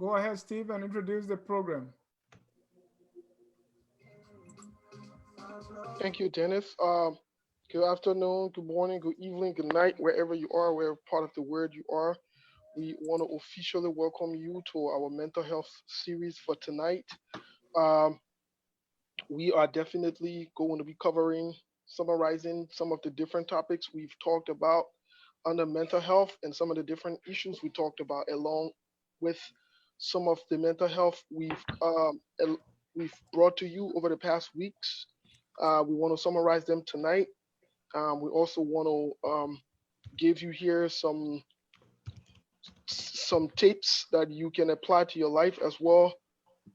Go ahead, Steve, and introduce the program. Thank you, Dennis. Good afternoon, good morning, good evening, good night, wherever you are, wherever part of the world you are. We want to officially welcome you to our mental health series for tonight. Um, we are definitely going to be covering, summarizing some of the different topics we've talked about under mental health and some of the different issues we talked about, along with some of the mental health we've brought to you over the past weeks. We want to summarize them tonight. We also want to give you here some tips that you can apply to your life, as well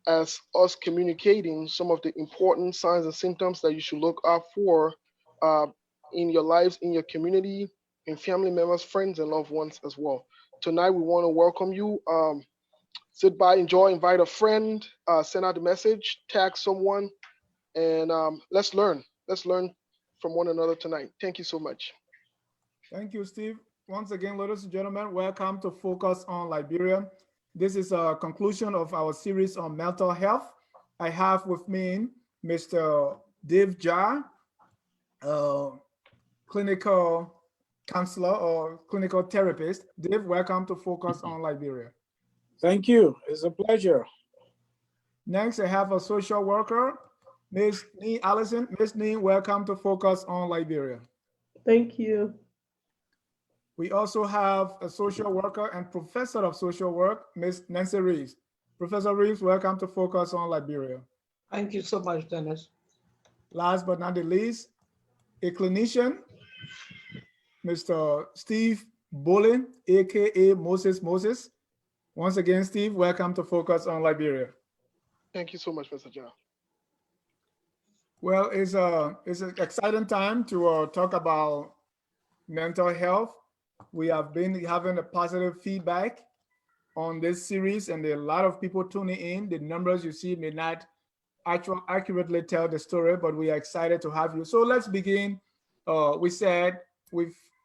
as us communicating some of the important signs and symptoms that you should look out for uh, in your lives, in your community, in family members, friends, and loved ones as well. Tonight, we want to welcome you. Sit by, enjoy, invite a friend, send out a message, tag someone, and let's learn. Let's learn from one another tonight. Thank you so much. Thank you, Steve. Once again, ladies and gentlemen, welcome to Focus on Liberia. This is a conclusion of our series on mental health. I have with me Mr. Dave Jar, uh, clinical counselor or clinical therapist. Dave, welcome to Focus on Liberia. Thank you. It's a pleasure. Next, I have a social worker, Ms. Nee Allison. Ms. Nee, welcome to Focus on Liberia. Thank you. We also have a social worker and professor of social work, Ms. Nancy Reeves. Professor Reeves, welcome to Focus on Liberia. Thank you so much, Dennis. Last but not the least, a clinician, Mr. Steve Bolin, aka Moses Moses. Once again, Steve, welcome to Focus on Liberia. Thank you so much, Mr. John. Well, it's an exciting time to talk about mental health. We have been having a positive feedback on this series, and there are a lot of people tuning in. The numbers you see may not accurately tell the story, but we are excited to have you. So let's begin. We said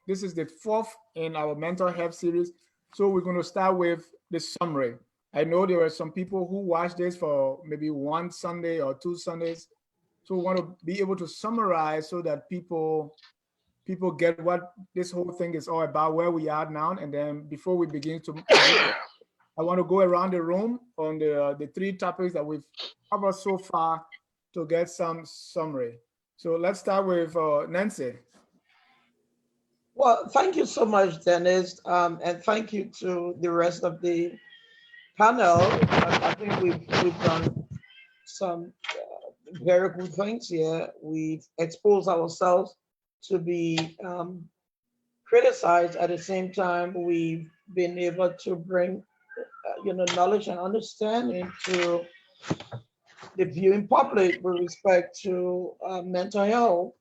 this is the fourth in our mental health series. So we're going to start with the summary. I know there are some people who watch this for maybe one Sunday or two Sundays. So we want to be able to summarize so that people get what this whole thing is all about, where we are now. And then before we begin to, I want to go around the room on the three topics that we've covered so far to get some summary. So let's start with Nancy. Well, thank you so much, Dennis, and thank you to the rest of the panel. I think we've done some very good things here. We've exposed ourselves to be criticized. At the same time, we've been able to bring knowledge and understanding to the viewing public with respect to mental health.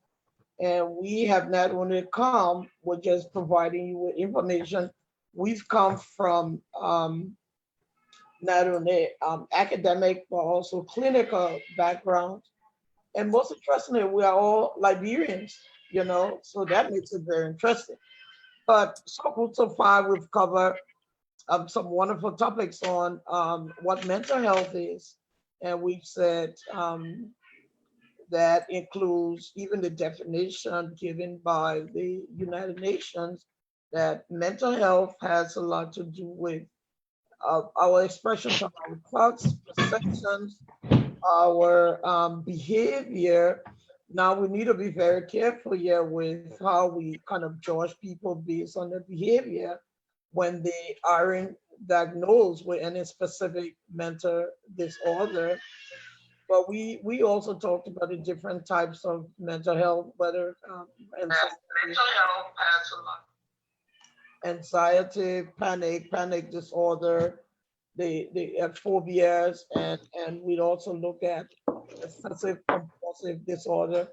And we have not only come with just providing you with information, we've come from not only academic but also clinical background. And most interestingly, we are all Liberians, so that makes it very interesting. But so far, we've covered some wonderful topics on what mental health is. And we've said that includes even the definition given by the United Nations that mental health has a lot to do with our expressions of our thoughts, perceptions, our behavior. Now we need to be very careful here with how we kind of judge people based on their behavior when they aren't diagnosed with any specific mental disorder. But we also talked about the different types of mental health, whether anxiety, panic disorder, the phobias, and we'd also look at obsessive compulsive disorder.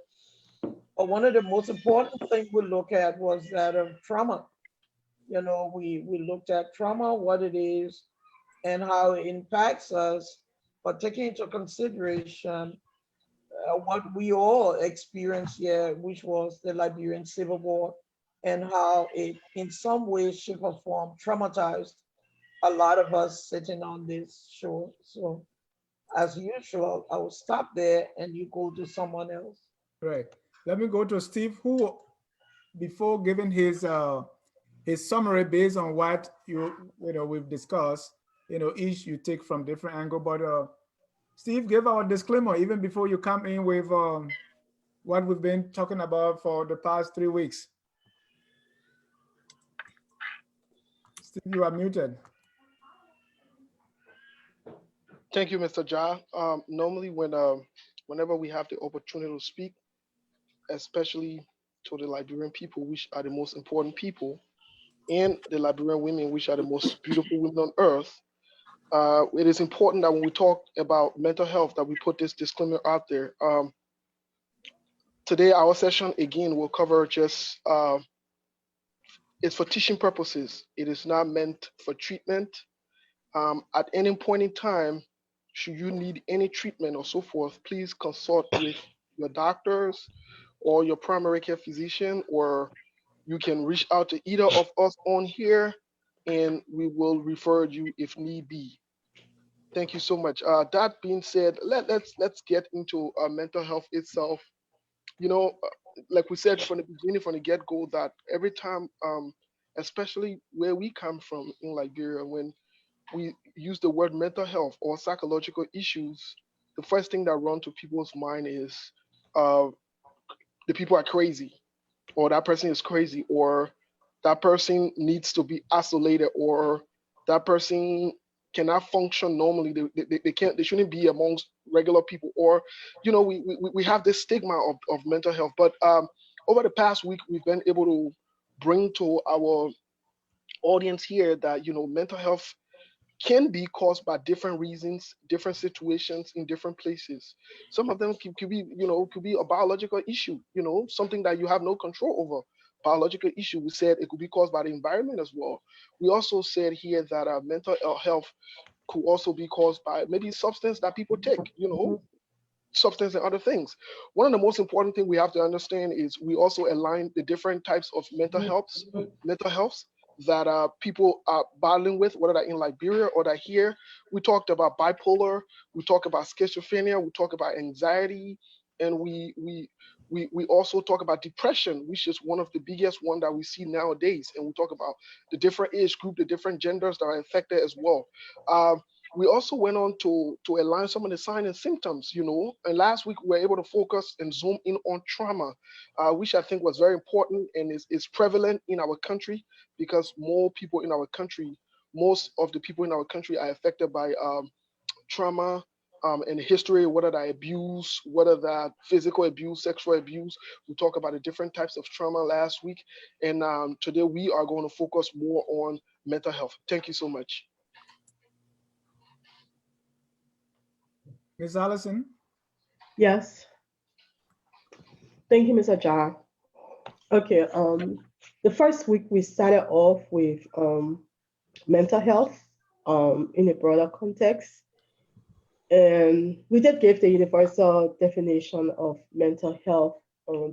But one of the most important things we look at was that of trauma. We looked at trauma, what it is, and how it impacts us, but taking into consideration what we all experienced here, which was the Liberian Civil War, and how it, in some way, shape, or form, traumatized a lot of us sitting on this show. So, as usual, I will stop there and you go to someone else. Right. Let me go to Steve, who, before giving his summary based on what we've discussed, each you take from different angle. But Steve, give our disclaimer even before you come in with what we've been talking about for the past 3 weeks. Steve, you are muted. Thank you, Mr. Ja. Normally, whenever we have the opportunity to speak, especially to the Liberian people, which are the most important people, and the Liberian women, which are the most beautiful women on earth, it is important that when we talk about mental health, that we put this disclaimer out there. Today, our session again will cover just it's for teaching purposes. It is not meant for treatment. At any point in time, should you need any treatment or so forth, please consult with your doctors or your primary care physician, or you can reach out to either of us on here and we will refer you if need be. Thank you so much. That being said, let's get into mental health itself. You know, like we said from the beginning, from the get go, that every time, especially where we come from in Liberia, when we use the word mental health or psychological issues, the first thing that run to people's mind is uh, the people are crazy, or that person is crazy, or that person needs to be isolated, or that person cannot function normally. They can't. They shouldn't be amongst regular people, or we have this stigma of mental health. But over the past week, we've been able to bring to our audience here that mental health can be caused by different reasons, different situations in different places. Some of them could be, could be a biological issue, something that you have no control over. Biological issue. We said it could be caused by the environment as well. We also said here that mental health could also be caused by maybe substance that people take, substance and other things. One of the most important thing we have to understand is we also align the different types of mental health that people are battling with, whether they're in Liberia or they're here. We talked about bipolar, we talk about schizophrenia, we talk about anxiety, and we also talk about depression, which is one of the biggest one that we see nowadays. And we talk about the different age group, the different genders that are affected as well. We also went on to align some of the signs and symptoms, And last week we were able to focus and zoom in on trauma, which I think was very important and is prevalent in our country because more people in our country, most of the people in our country are affected by trauma. And history, whether that abuse, whether that physical abuse, sexual abuse. We talked about the different types of trauma last week. And today we are going to focus more on mental health. Thank you so much. Miss Allison. Yes, thank you, Mr. Ja. Okay, the first week we started off with mental health in a broader context, and we did give the universal definition of mental health,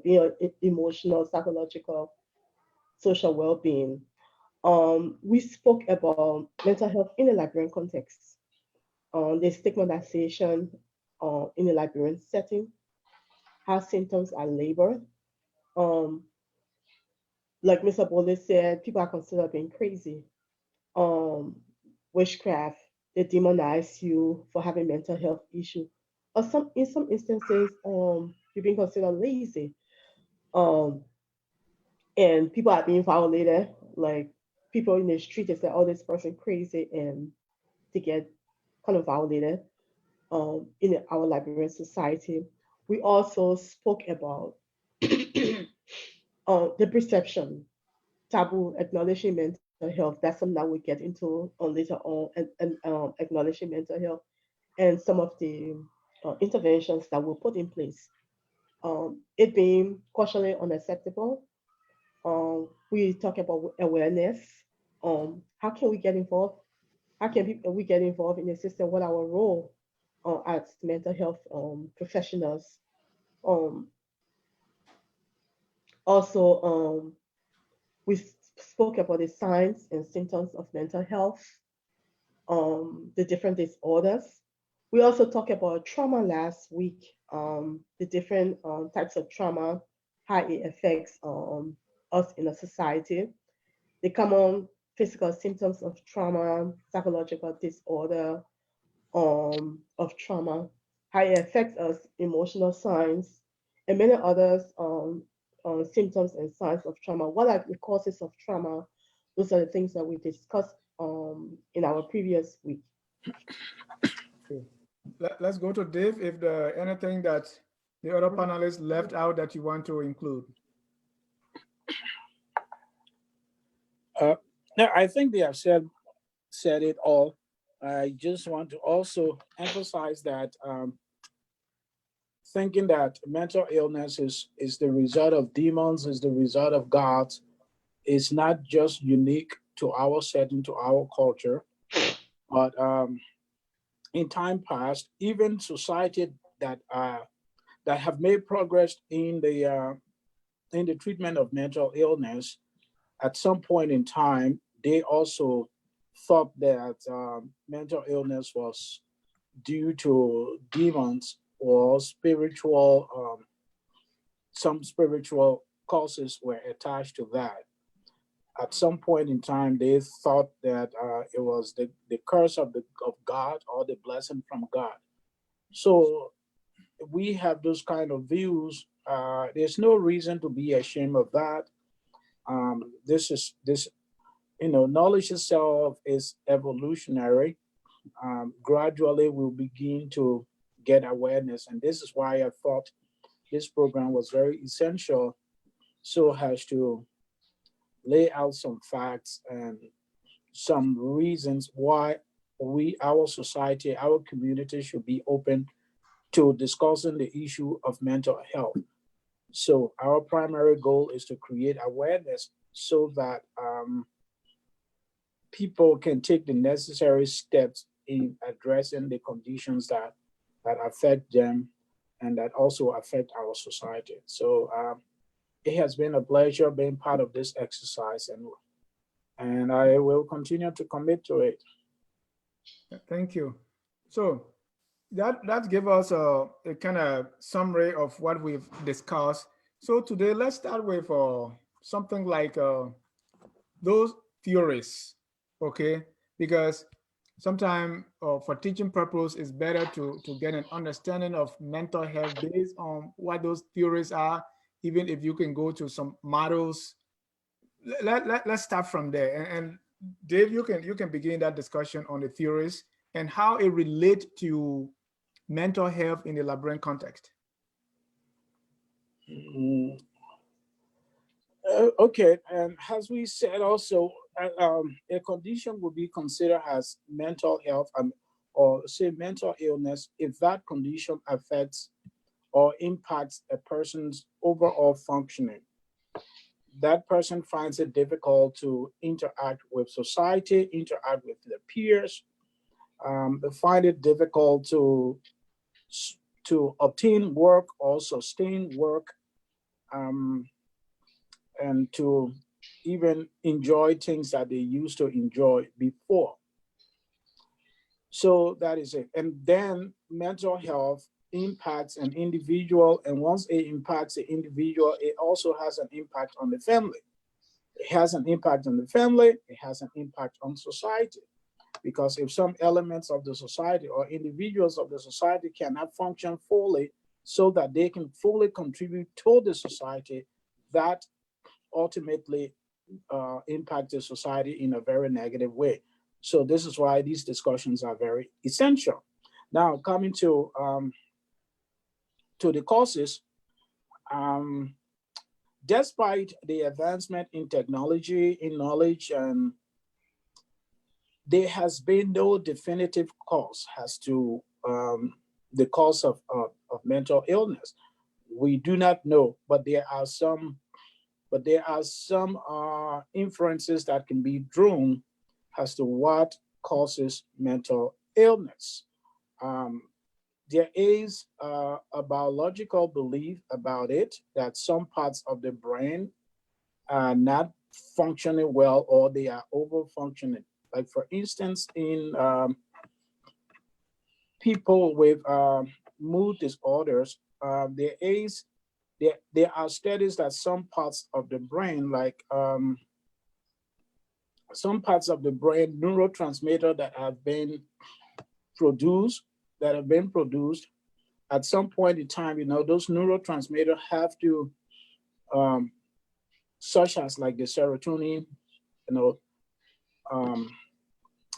being emotional, psychological, social well-being. We spoke about mental health in a Liberian context, the stigmatization in a Liberian setting, how symptoms are labeled. Um, like Mr. Bole said, people are considered being crazy. Um, Witchcraft, they demonize you for having mental health issue. Or in some instances, you're being considered lazy. Um, and people are being violated. Like people in the street, they say, "Oh, this person crazy," and they get kind of violated. In our Liberian society, we also spoke about the perception taboo acknowledging mental health. That's something that we get into later on, and acknowledging mental health and some of the interventions that were put in place. It being culturally unacceptable. We talk about awareness. How can we get involved? How can we get involved in the system? What our role as mental health professionals? Um, Also, we spoke about the signs and symptoms of mental health. the different disorders. We also talked about trauma last week, the different types of trauma, how it affects us in a society, the common physical symptoms of trauma, psychological disorder of trauma, how it affects us, emotional signs, and many others symptoms and signs of trauma. What are the causes of trauma? Those are the things that we discussed in our previous week. Okay. Let's go to Dave. If there anything that the other panelists left out that you want to include. No, I think they have said it all. I just want to also emphasize that thinking that mental illness is the result of demons, is the result of gods, is not just unique to our setting, to our culture, but in time past, even society that that have made progress in the treatment of mental illness, at some point in time, they also thought that mental illness was due to demons or spiritual, some spiritual causes were attached to that. At some point in time, they thought that it was the curse of God or the blessing from God. So we have those kind of views. There's no reason to be ashamed of that. This is this knowledge itself is evolutionary. Gradually we'll begin to get awareness, and this is why I thought this program was very essential, so as to lay out some facts and some reasons why our society, our community should be open to discussing the issue of mental health. So our primary goal is to create awareness so that people can take the necessary steps in addressing the conditions that affect them and that also affect our society. So it has been a pleasure being part of this exercise, and I will continue to commit to it. Thank you. So that gave us a kind of summary of what we've discussed. So today, let's start with something like those theories, okay? Because sometimes for teaching purpose, it's better to get an understanding of mental health based on what those theories are, even if you can go to some models. Let's start from there. And Dave, you can begin that discussion on the theories and how it relate to mental health in the Liberian context. Mm, okay, and as we said also, a condition will be considered as mental health or say mental illness if that condition affects or impacts a person's overall functioning. That person finds it difficult to interact with society, interact with their peers. They find it difficult to obtain work or sustain work, um, and to even enjoy things that they used to enjoy before. So that is it. And then mental health impacts an individual, and once it impacts the individual, it also has an impact on the family. It has an impact on the family, it has an impact on society. Because if some elements of the society or individuals of the society cannot function fully so that they can fully contribute to the society, that ultimately impact the society in a very negative way. So this is why these discussions are very essential. Now, coming to the causes, um, despite the advancement in technology, in knowledge, and there has been no definitive cause as to the cause of mental illness. We do not know, but there are some inferences that can be drawn as to what causes mental illness. Um, there is a biological belief about it that some parts of the brain are not functioning well or they are over functioning. Like for instance, in people with mood disorders, there are studies that some parts of the brain, like some parts of the brain neurotransmitter produced, that have been produced at some point in time, those neurotransmitters have to, um, such as like the serotonin, you know, um,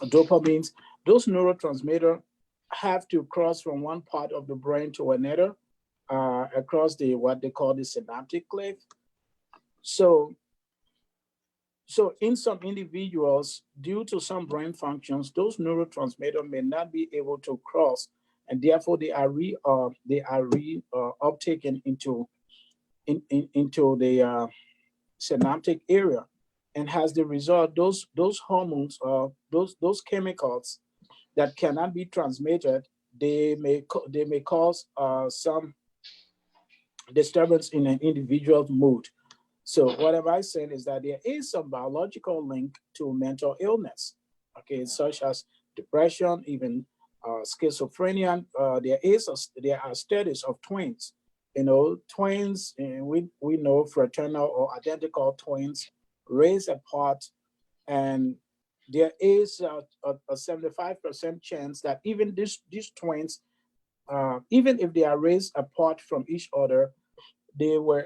dopamines, those neurotransmitters have to cross from one part of the brain to another, across the what they call the synaptic cliff. So, in some individuals, due to some brain functions, those neurotransmitters may not be able to cross, and therefore they are re uptaken into the synaptic area, and as the result, those hormones, those chemicals that cannot be transmitted, they may cause some disturbance in an individual's mood. So what am I saying is that there is some biological link to mental illness, okay, such as depression, even schizophrenia. There are studies of twins. Twins, we know fraternal or identical twins raised apart, and there is a 75% chance that even these twins, even if they are raised apart from each other, they were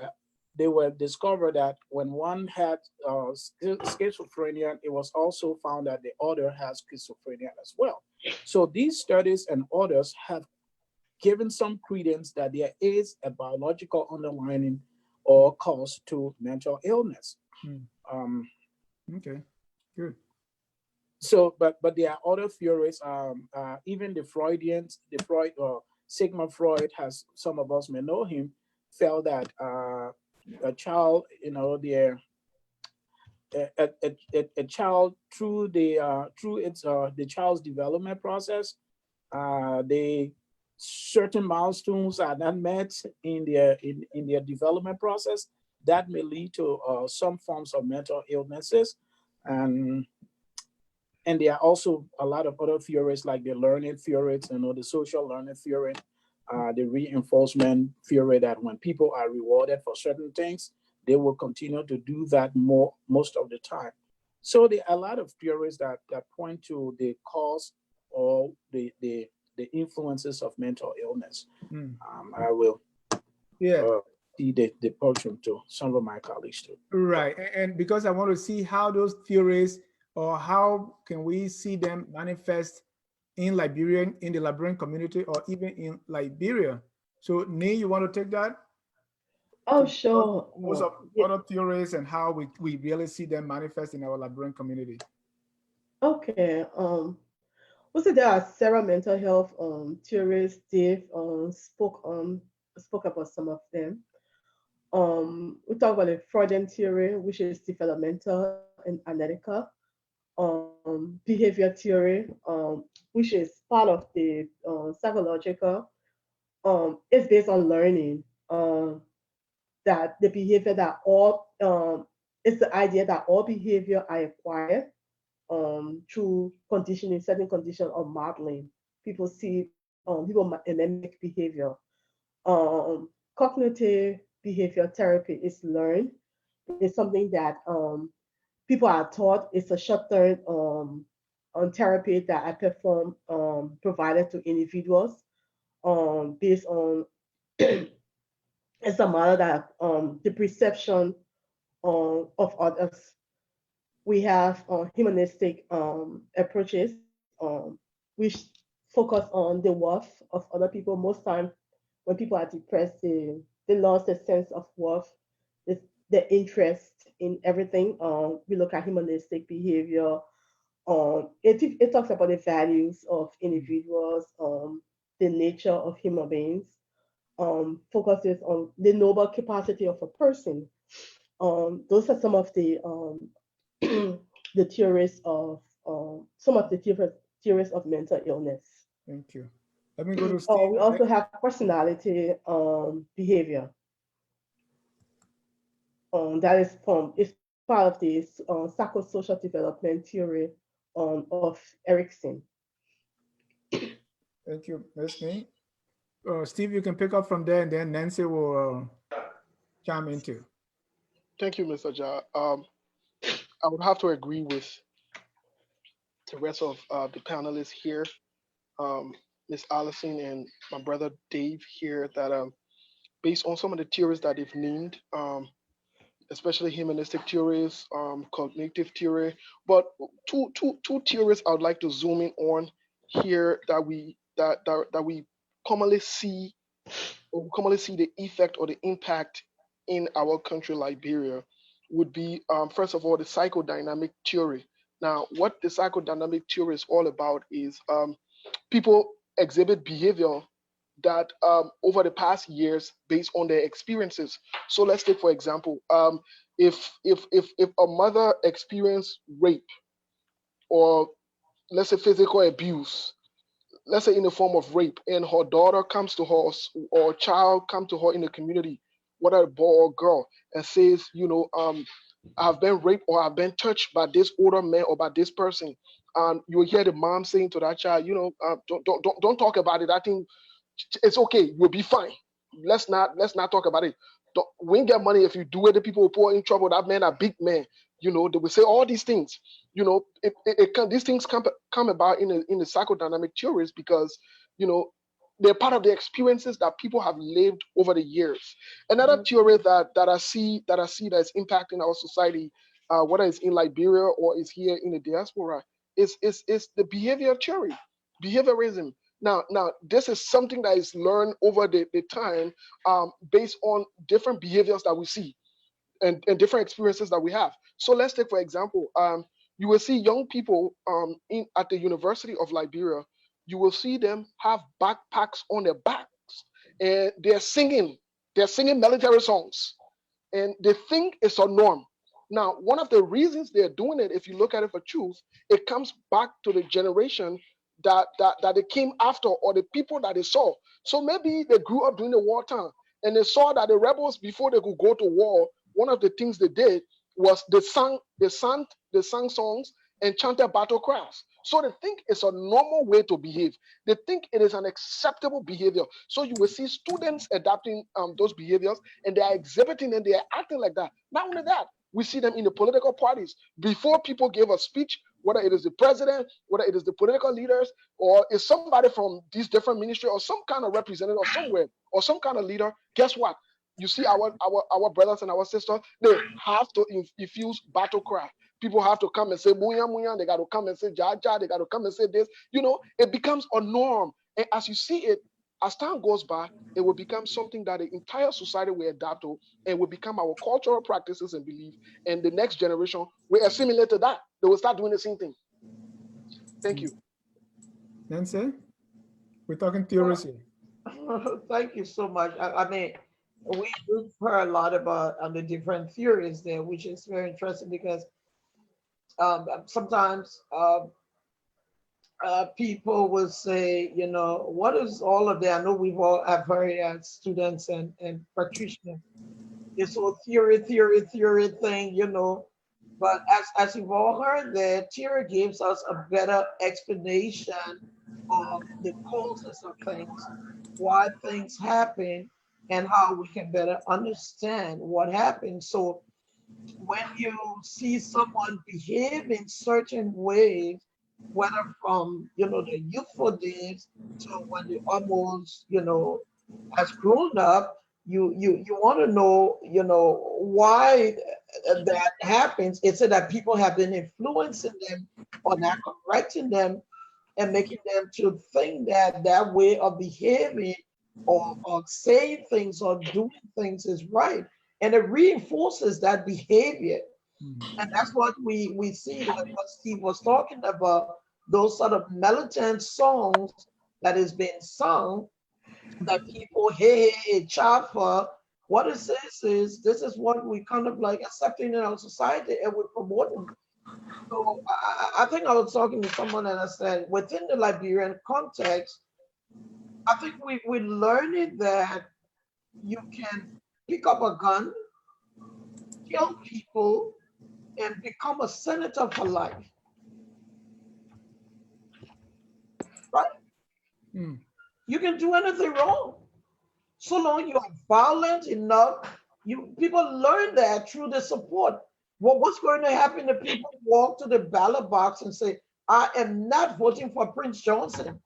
discovered that when one had schizophrenia, it was also found that the other has schizophrenia as well. So these studies and others have given some credence that there is a biological underlying or cause to mental illness. Mm. Um, Okay, good. so, but there are other theories. Even the Freud, Sigmund Freud, has, some of us may know him, felt that a child, a child, through its the child's development process, they certain milestones are not met in their development process, that may lead to some forms of mental illnesses. And there are also a lot of other theories, like the learning theories, the social learning theory, the reinforcement theory, that when people are rewarded for certain things, they will continue to do that most of the time. So there are a lot of theories that point to the cause or the influences of mental illness. Mm. I will Yeah. see the portion to some of my colleagues too. Right. And because I want to see how those theories, or how can we see them manifest in Liberia, in the Liberian community, or even in Liberia. So, Nee, you want to take that Oh, to give us sure. most of Yeah. other theories and how we really see them manifest in our Liberian community? Okay. Also, there are several mental health theories. Dave spoke about some of them. We talk about the Freudian theory, which is developmental and analytical. Behavior theory, which is part of the psychological. It's based on learning. That the behavior that all it's the idea that all behavior are acquired through conditioning, certain condition of modeling. People see mimic behavior. Cognitive behavior therapy is learned. It's something that people are taught. It's a short-term on therapy that I perform provided to individuals based on it's a model that the perception of others. We have humanistic approaches which focus on the worth of other people. Most time when people are depressed, they lost a sense of worth, the interest in everything. We look at humanistic behavior. It talks about the values of individuals, the nature of human beings, focuses on the noble capacity of a person. Those are some of the the theories of some of the theories of mental illness. Thank you. Let me go to Steve. We also have personality behavior. That is it's part of this psychosocial development theory. of Erickson. Thank you, Ms. Nee. Steve, you can pick up from there, and then Nancy will chime in too. Thank you, Mr. Ja. I would have to agree with the rest of the panelists here, Miss Allison and my brother Dave here, that based on some of the theories that they've named, especially humanistic theories, cognitive theory, but two theories I would like to zoom in on here that we commonly see the effect or the impact in our country, Liberia, would be first of all the psychodynamic theory. Now, what the psychodynamic theory is all about is people exhibit behavior that over the past years based on their experiences. So let's take for example, if a mother experienced rape or let's say physical abuse, let's say in the form of rape, and her daughter comes to her or child come to her in the community, whether a boy or girl, and says, I've been raped or I've been touched by this older man or by this person, and you hear the mom saying to that child, don't talk about it. I think it's okay. You'll be fine. Let's not talk about it. We ain't get money if you do it. The people will put in trouble. That man, a big man. They will say all these things. These things come about in the psychodynamic theories because they're part of the experiences that people have lived over the years. Another theory that I see that's impacting our society, whether it's in Liberia or is here in the diaspora, is the behavior theory, behaviorism. Now, this is something that is learned over the time based on different behaviors that we see and different experiences that we have. So let's take, for example, you will see young people at the University of Liberia. You will see them have backpacks on their backs, and they're singing military songs, and they think it's a norm. Now, one of the reasons they're doing it, if you look at it for truth, it comes back to the generation that they came after, or the people that they saw. So maybe they grew up during the wartime and they saw that the rebels, before they could go to war, one of the things they did was they sang songs and chanted battle cries. So they think it's a normal way to behave. They think it is an acceptable behavior. So you will see students adapting those behaviors, and they are exhibiting and they are acting like that. Not only that, we see them in the political parties. Before people give a speech, whether it is the president, whether it is the political leaders, or is somebody from these different ministry or some kind of representative or somewhere or some kind of leader, guess what? You see our brothers and our sisters, they have to infuse battle cry. People have to come and say muya muya, they got to come and say jaja, they got to come and say this. It becomes a norm. And as you see it, as time goes by, it will become something that the entire society will adapt to and will become our cultural practices and belief. And the next generation will assimilate to that. They will start doing the same thing. Thank you. Nancy, we're talking theories here. Thank you so much. I mean, we've heard a lot about the different theories there, which is very interesting because sometimes people will say, what is all of that? I know we've all have heard it as students and practitioners. This whole theory thing. But as you've all heard, the theory gives us a better explanation of the causes of things, why things happen, and how we can better understand what happened. So when you see someone behave in certain ways, whether from the youthful days to when they almost has grown up, you want to know why that happens. It's that people have been influencing them or not correcting them and making them to think that that way of behaving or saying things or doing things is right, and it reinforces that behavior. And that's what we see, like what Steve was talking about, those sort of militant songs that is being sung, that people, hey, chaffer. What it says is this is what we kind of like accepting in our society, and we're promoting. So I think I was talking to someone and I said, within the Liberian context, I think we learned that you can pick up a gun, kill people, and become a senator for life. Mm. You can do anything wrong. So long you are violent enough, people learn that through the support. What's going to happen if people walk to the ballot box and say, I am not voting for Prince Johnson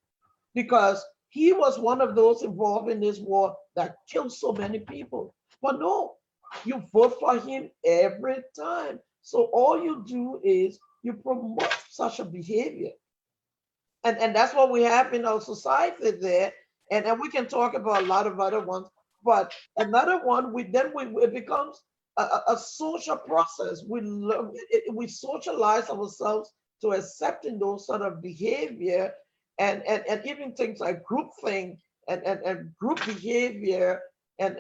because he was one of those involved in this war that killed so many people? But no, you vote for him every time. So all you do is you promote such a behavior. And that's what we have in our society there. And we can talk about a lot of other ones, but another one it becomes a social process. We socialize ourselves to accepting those sort of behavior, and even things like group thing and group behavior and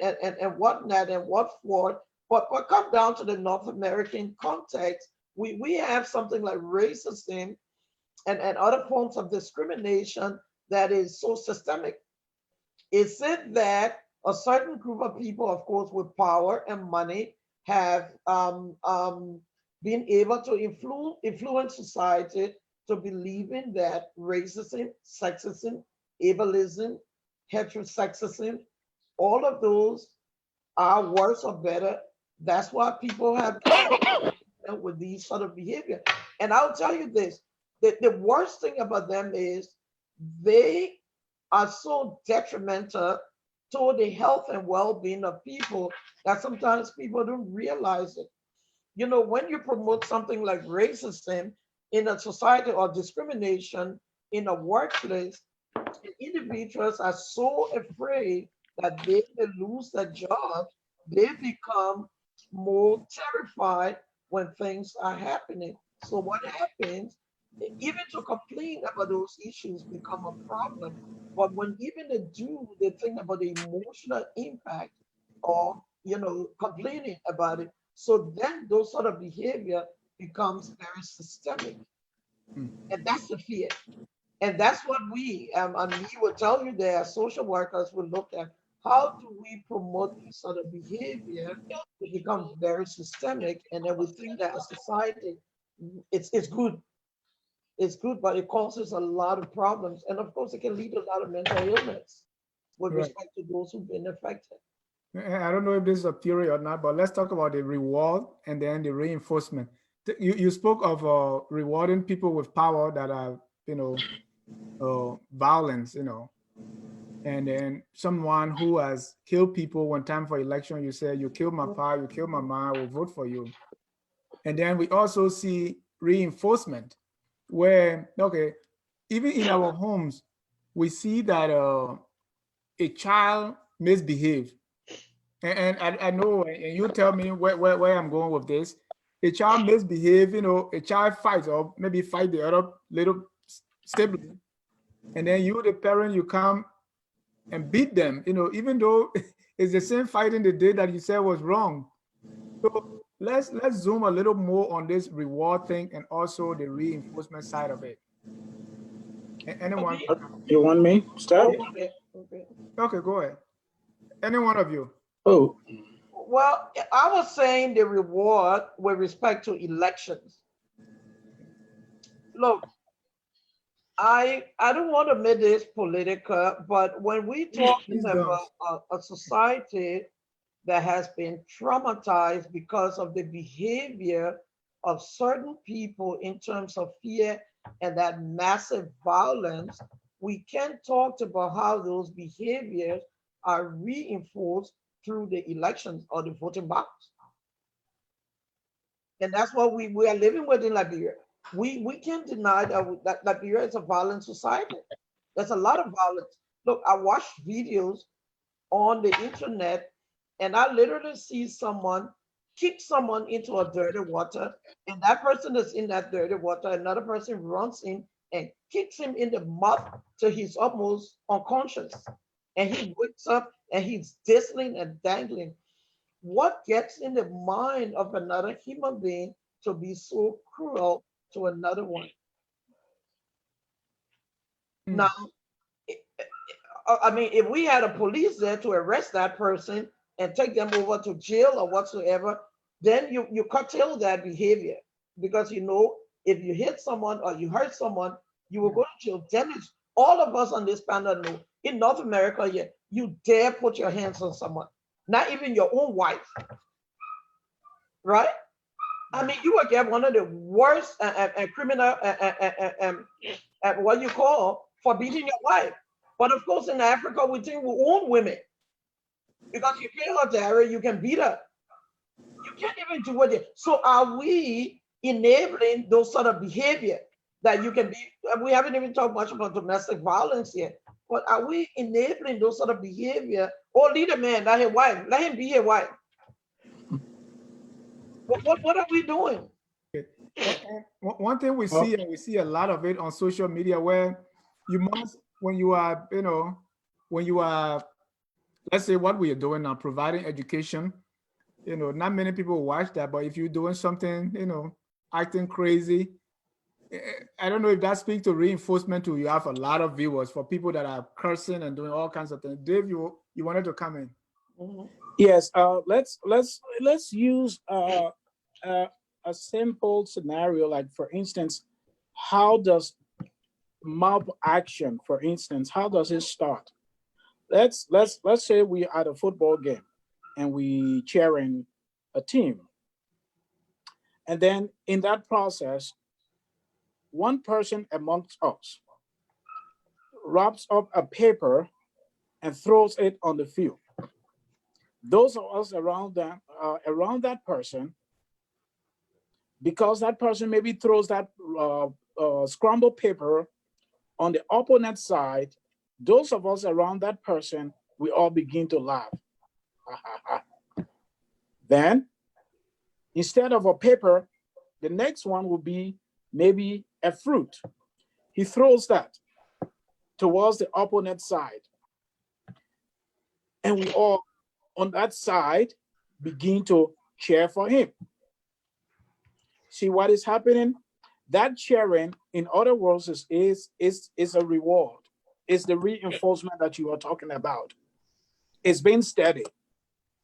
whatnot and what for. But come down to the North American context, we have something like racism and other forms of discrimination that is so systemic. Is it that a certain group of people, of course, with power and money, have been able to influence society to believing that racism, sexism, ableism, heterosexism, all of those are worse or better? That's why people have with these sort of behavior. And I'll tell you this, the worst thing about them is they are so detrimental to the health and well-being of people that sometimes people don't realize it. You know, when you promote something like racism in a society or discrimination in a workplace, individuals are so afraid that they will lose their job, they become more terrified when things are happening. So what happens, even to complain about those issues become a problem. But when even they think about the emotional impact or, complaining about it. So then those sort of behavior becomes very systemic. Mm. And that's the fear. And that's what and we will tell you there, social workers will look at how do we promote this sort of behavior. It becomes very systemic, and then we think that as society, it's good. It's good, but it causes a lot of problems. And of course, it can lead to a lot of mental illness with Right. respect to those who've been affected. I don't know if this is a theory or not, but let's talk about the reward and then the reinforcement. You spoke of rewarding people with power that are, violence, and then someone who has killed people one time for election, you say, you killed my pa, you killed my ma, I will vote for you. And then we also see reinforcement where, okay, even in our homes, we see that a child misbehave. And I know, and you tell me where I'm going with this. A child misbehave, a child fights or maybe fight the other little sibling. And then you, the parent, you come and beat them, even though it's the same fighting the day that you said was wrong. So let's zoom a little more on this reward thing and also the reinforcement side of it. Anyone? Okay. You want me? Start? Okay. Okay. Okay, go ahead. Any one of you. Oh, Well, I was saying the reward with respect to elections. Look, I don't want to make this political, but when we talking Please don't. about a society that has been traumatized because of the behavior of certain people in terms of fear and that massive violence, we can talk about how those behaviors are reinforced through the elections or the voting box. And that's what we are living with in Liberia. We can't deny that Liberia is a violent society. There's a lot of violence. Look, I watched videos on the internet, and I literally see someone kick someone into a dirty water, and that person is in that dirty water. Another person runs in and kicks him in the mouth till he's almost unconscious, and he wakes up and he's dangling and dangling. What gets in the mind of another human being to be so cruel to another one? Mm. Now, I mean, if we had a police there to arrest that person and take them over to jail or whatsoever, then you curtail that behavior because if you hit someone or you hurt someone, you will go to jail. Then all of us on this panel know in North America, yeah, you dare put your hands on someone, not even your own wife, right? I mean, you will get one of the worst criminal, what you call, for beating your wife. But of course, in Africa, we think we own women because you pay her dowry, you can beat her. You can't even do it. So are we enabling those sort of behavior that you can be? We haven't even talked much about domestic violence yet, but are we enabling those sort of behavior? Or lead a man, let his wife, let him be his wife. What are we doing? One thing we see, and we see a lot of it on social media, where you must, when you are, when you are, let's say what we are doing now, providing education, not many people watch that, but if you're doing something, acting crazy, I don't know if that speaks to reinforcement to you have a lot of viewers for people that are cursing and doing all kinds of things. Dave, you wanted to come in. Mm-hmm. Yes, let's use a simple scenario, like for instance, how does mob action, for instance, how does it start? Let's say we are at a football game and we cheering a team, and then in that process, one person amongst us wraps up a paper and throws it on the field. Those of us around that person, because that person maybe throws that scrambled paper on the opponent side, those of us around that person, we all begin to laugh. Then, instead of a paper, the next one will be maybe a fruit. He throws that towards the opponent side. And we all on that side begin to cheer for him. See what is happening? That cheering, in other words, is a reward. It's the reinforcement that you are talking about. It's been studied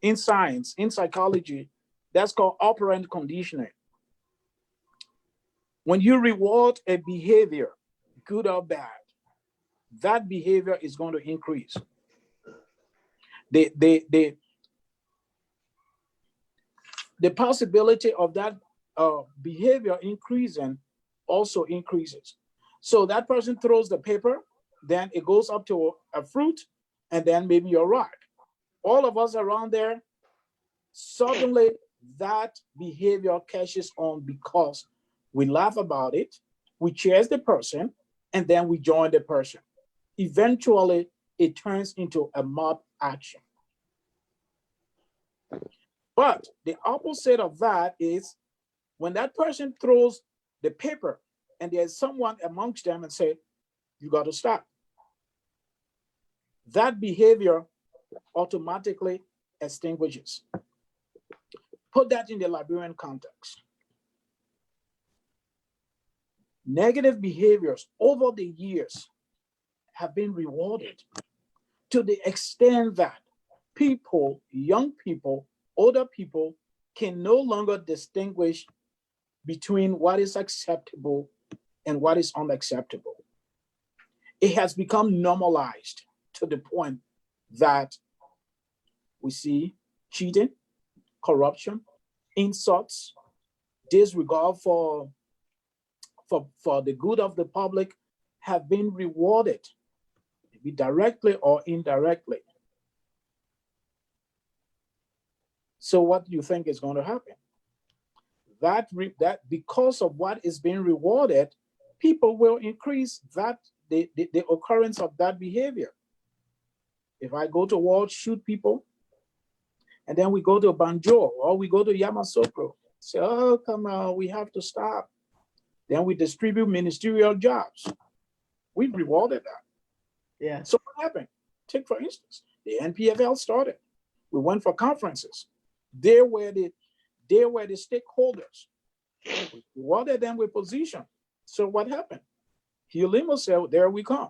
in science, in psychology. That's called operant conditioning. When you reward a behavior, good or bad, that behavior is going to increase. The possibility of that behavior increasing also increases. So that person throws the paper, then it goes up to a fruit, and then maybe a rock. All of us around there, suddenly that behavior catches on because we laugh about it, we cheers the person, and then we join the person. Eventually, it turns into a mob action. But the opposite of that is when that person throws the paper and there's someone amongst them and say, you got to stop. That behavior automatically extinguishes. Put that in the Liberian context. Negative behaviors over the years have been rewarded to the extent that people, young people, older people, can no longer distinguish between what is acceptable and what is unacceptable. It has become normalized to the point that we see cheating, corruption, insults, disregard for the good of the public have been rewarded, maybe directly or indirectly. So what do you think is going to happen? That because of what is being rewarded, people will increase that the occurrence of that behavior. If I go to war, shoot people, and then we go to Banjo or we go to Yamoussoukro, say, oh, come on, we have to stop. Then we distribute ministerial jobs. We rewarded that. Yeah. So what happened? Take, for instance, the NPFL started. We went for conferences. They were the stakeholders. We rewarded them with position. So what happened? Hilimo said, there we come.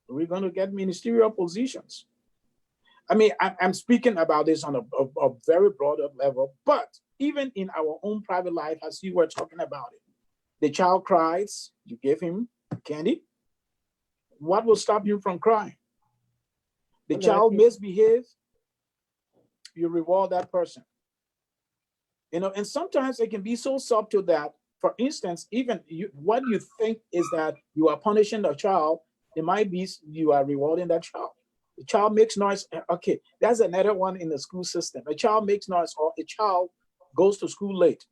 We're going to get ministerial positions. I mean, I'm speaking about this on a very broader level, but even in our own private life, as you were talking about it, the child cries, you give him candy. What will stop you from crying? The Another child thing. misbehaves, you reward that person. And sometimes it can be so subtle that, for instance, even what you think is that you are punishing the child, it might be you are rewarding that child. The child makes noise. Okay, that's another one in the school system. A child makes noise, or a child goes to school late.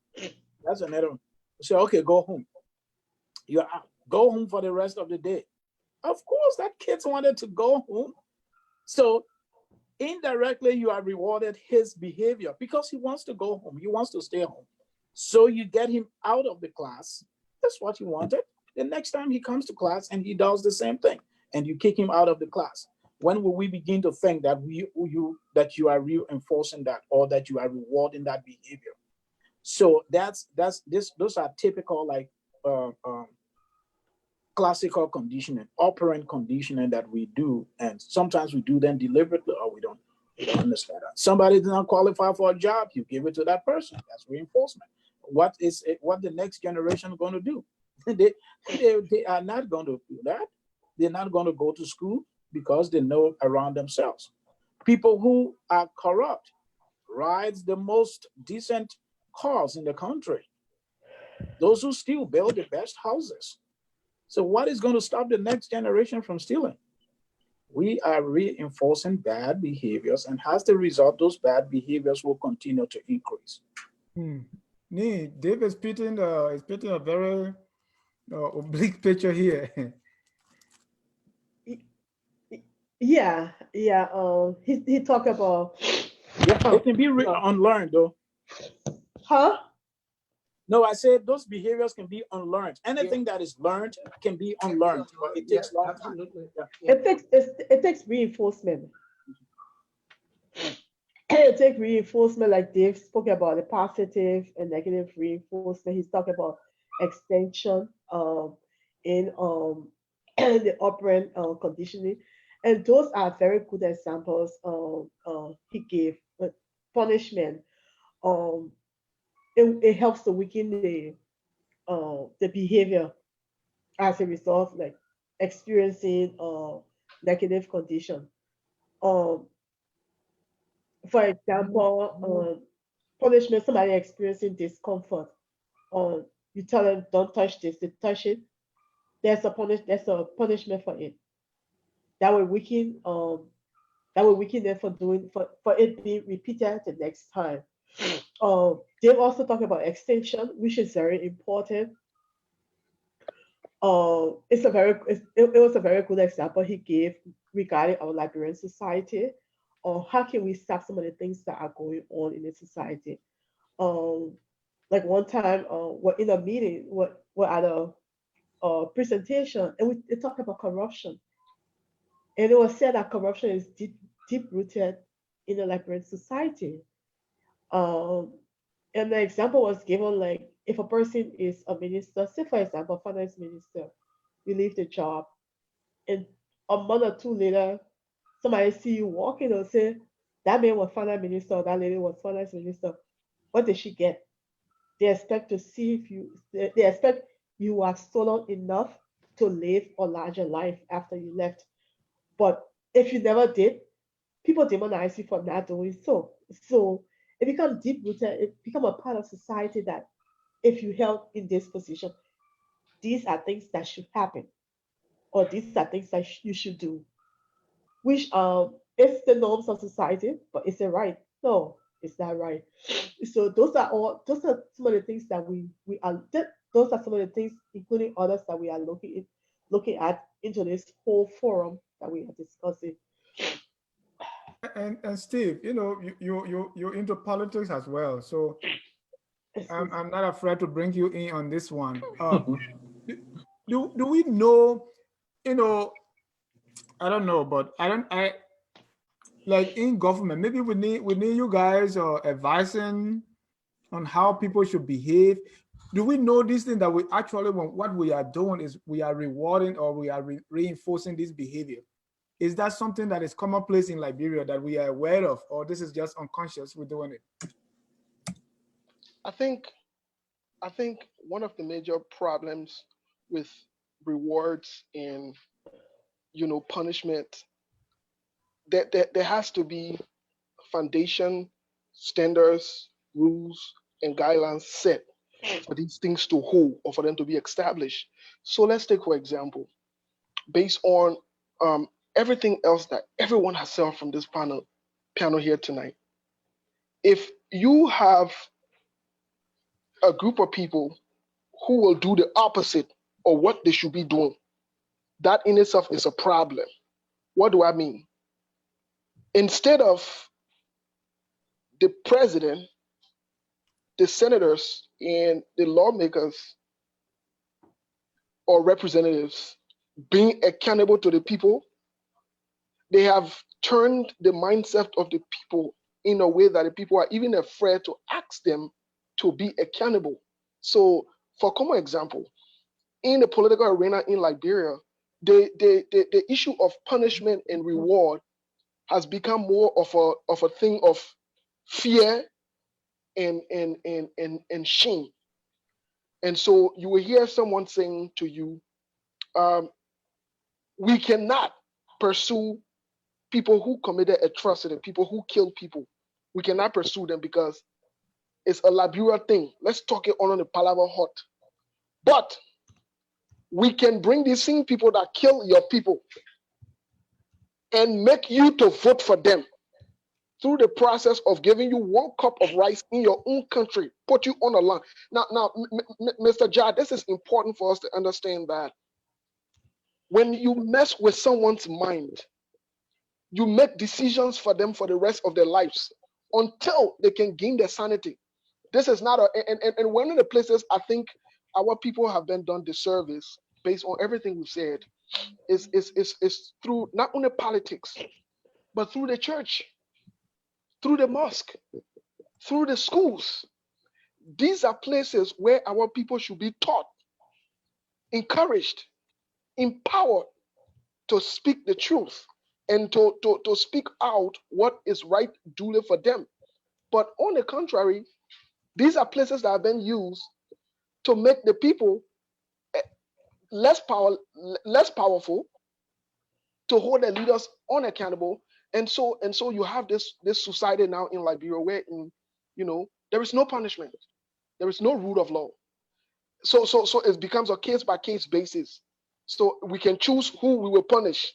That's another one. So, okay, go home. You're out. Go home for the rest of the day. Of course, that kid's wanted to go home. So indirectly, you are rewarded his behavior because he wants to go home. He wants to stay home. So you get him out of the class. That's what you wanted. The next time he comes to class and he does the same thing, and you kick him out of the class. When will we begin to think that you are reinforcing that, or that you are rewarding that behavior? So that's this. Those are typical, like, uh, um, classical conditioning, operant conditioning that we do, and sometimes we do them deliberately, or we don't. We don't understand that. Somebody does not qualify for a job, you give it to that person. That's reinforcement. What is it, what the next generation is going to do? They are not going to do that. They're not going to go to school because they know around themselves. People who are corrupt rides the most decent cars in the country. Those who still build the best houses. So what is going to stop the next generation from stealing? We are reinforcing bad behaviors, and as the result, those bad behaviors will continue to increase. Dave is painting a very oblique picture here. Yeah, yeah. He talked about, Yeah, it can be uh, unlearned, though. huh? No, I said those behaviors can be unlearned. Yeah. Anything that is learned can be Yeah, unlearned, but it yeah, takes a long time. absolutely. Yeah. Yeah. It takes reinforcement. It takes reinforcement, like Dave spoke about the positive and negative reinforcement. He's talking about extension, in the operant conditioning, and those are very good examples. He gave punishment. Um, it helps to weaken the behavior as a result, like experiencing negative condition. Um, for example, punishment, somebody experiencing discomfort. You tell them don't touch this, they touch it. There's a punishment for it. That will weaken them for it being repeated the next time. They've also talked about extension, which is very important. It was a very good example he gave regarding our Liberian society, or how can we stop some of the things that are going on in the society. Um, like one time, we're in a meeting, we're at a presentation, and we talked about corruption, and it was said that corruption is deep rooted in the Liberian society. Um, and the example was given, like if a person is a minister, say for example, finance minister, you leave the job, and a month or two later, somebody see you walking and say, that man was finance minister, or that lady was finance minister. What did she get? They expect to see if they expect you have stolen enough to live a larger life after you left. But if you never did, people demonize you for not doing so. So it becomes deep rooted, it becomes a part of society that if you held in this position, these are things that should happen, or these are things that you should do, which is the norms of society, but is it right? No, it's not right. So those are some of the things that those are some of the things, including others, that we are looking at into this whole forum that we are discussing. And Steve, you're into politics as well, so I'm not afraid to bring you in on this one. Do we know? You know, I don't know, but I like in government. Maybe we need you guys advising on how people should behave. Do we know this thing that we actually want? What we are doing is we are rewarding, or we are reinforcing this behavior? Is that something that is commonplace in Liberia that we are aware of, or this is just unconscious we're doing it? I think I think one of the major problems with rewards in punishment, there has to be foundation, standards, rules, and guidelines set for these things to hold or for them to be established. So let's take, for example, based on everything else that everyone has said from this panel here tonight. If you have a group of people who will do the opposite of what they should be doing, that in itself is a problem. What do I mean? Instead of the president, the senators, and the lawmakers or representatives being accountable to the people, they have turned the mindset of the people in a way that the people are even afraid to ask them to be accountable. So, for common example, in the political arena in Liberia, the issue of punishment and reward has become more of a thing of fear and shame. And so you will hear someone saying to you, we cannot pursue people who committed atrocity, people who killed people. We cannot pursue them because it's a Liberia thing. Let's talk it on the palaver hot. But we can bring these same people that kill your people and make you to vote for them through the process of giving you 1 cup of rice in your own country, put you on a line. Now, Mr. Jad, this is important for us to understand that when you mess with someone's mind, you make decisions for them for the rest of their lives until they can gain their sanity. This is not and one of the places I think our people have been done disservice based on everything we've said is through not only politics, but through the church, through the mosque, through the schools. These are places where our people should be taught, encouraged, empowered to speak the truth and to speak out what is right duly for them. But on the contrary, these are places that have been used to make the people less powerful, to hold their leaders unaccountable. And so you have this society now in Liberia where there is no punishment, there is no rule of law. So it becomes a case by case basis. So we can choose who we will punish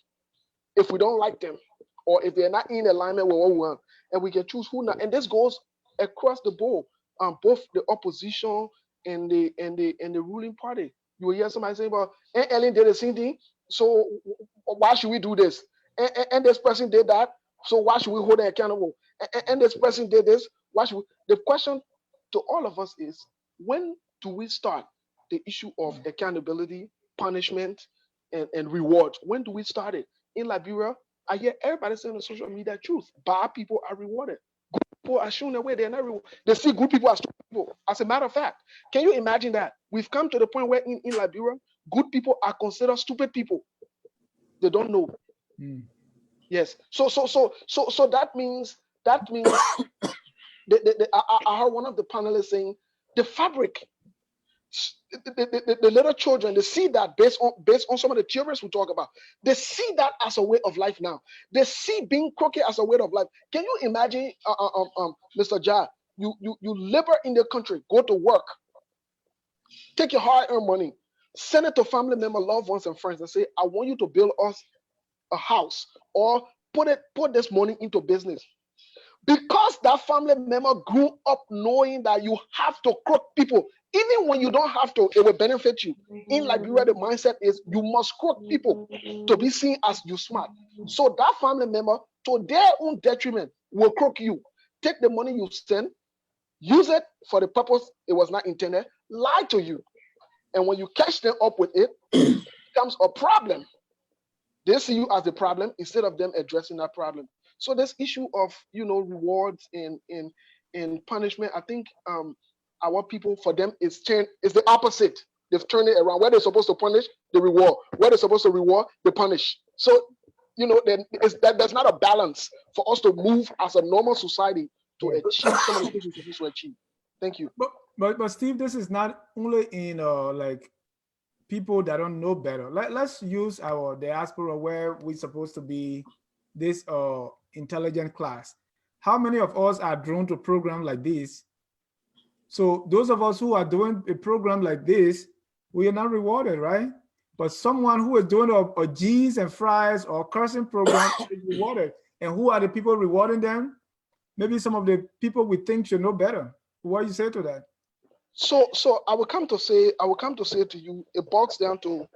if we don't like them, or if they're not in alignment with what we want, and we can choose who not. And this goes across the board, both the opposition and the ruling party. You will hear somebody saying, "Well, Aunt Ellen did the same thing, so why should we do this? And this person did that, so why should we hold them accountable? And this person did this, why should we?" The question to all of us is, when do we start the issue of accountability, punishment, and reward? When do we start it? In Liberia, I hear everybody saying on social media truth. Bad people are rewarded. Good people are shown the way they're not rewarded. They see good people as stupid people. As a matter of fact, can you imagine that? We've come to the point where in Liberia, good people are considered stupid people. They don't know. Yes. So that means I heard one of the panelists saying the fabric, the little children, they see that based on some of the theories we talk about. They see that as a way of life now. They see being crooked as a way of life. Can you imagine, Mr. Jah, you labor in the country, go to work, take your hard-earned money, send it to family members, loved ones, and friends, and say, "I want you to build us a house, or put this money into business." Because that family member grew up knowing that you have to crook people, even when you don't have to, it will benefit you. In Liberia, the mindset is you must crook people to be seen as you smart. So that family member, to their own detriment, will crook you. Take the money you send, use it for the purpose it was not intended, lie to you. And when you catch them up with it, it becomes a problem. They see you as the problem instead of them addressing that problem. So this issue of rewards and punishment, I think our people, for them, is the opposite. They've turned it around. Where they're supposed to punish, the reward. Where they're supposed to reward, they punish. So then there's not a balance for us to move as a normal society to achieve some of the things we're supposed to achieve. Thank you. But Steve, this is not only in like people that don't know better. Let's use our diaspora where we're supposed to be this intelligent class. How many of us are drawn to programs like this? So those of us who are doing a program like this, we are not rewarded, right? But someone who is doing a G's and fries or cursing program is rewarded. And who are the people rewarding them? Maybe some of the people we think should know better. What do you say to that? So I will come to say to you, it boils down to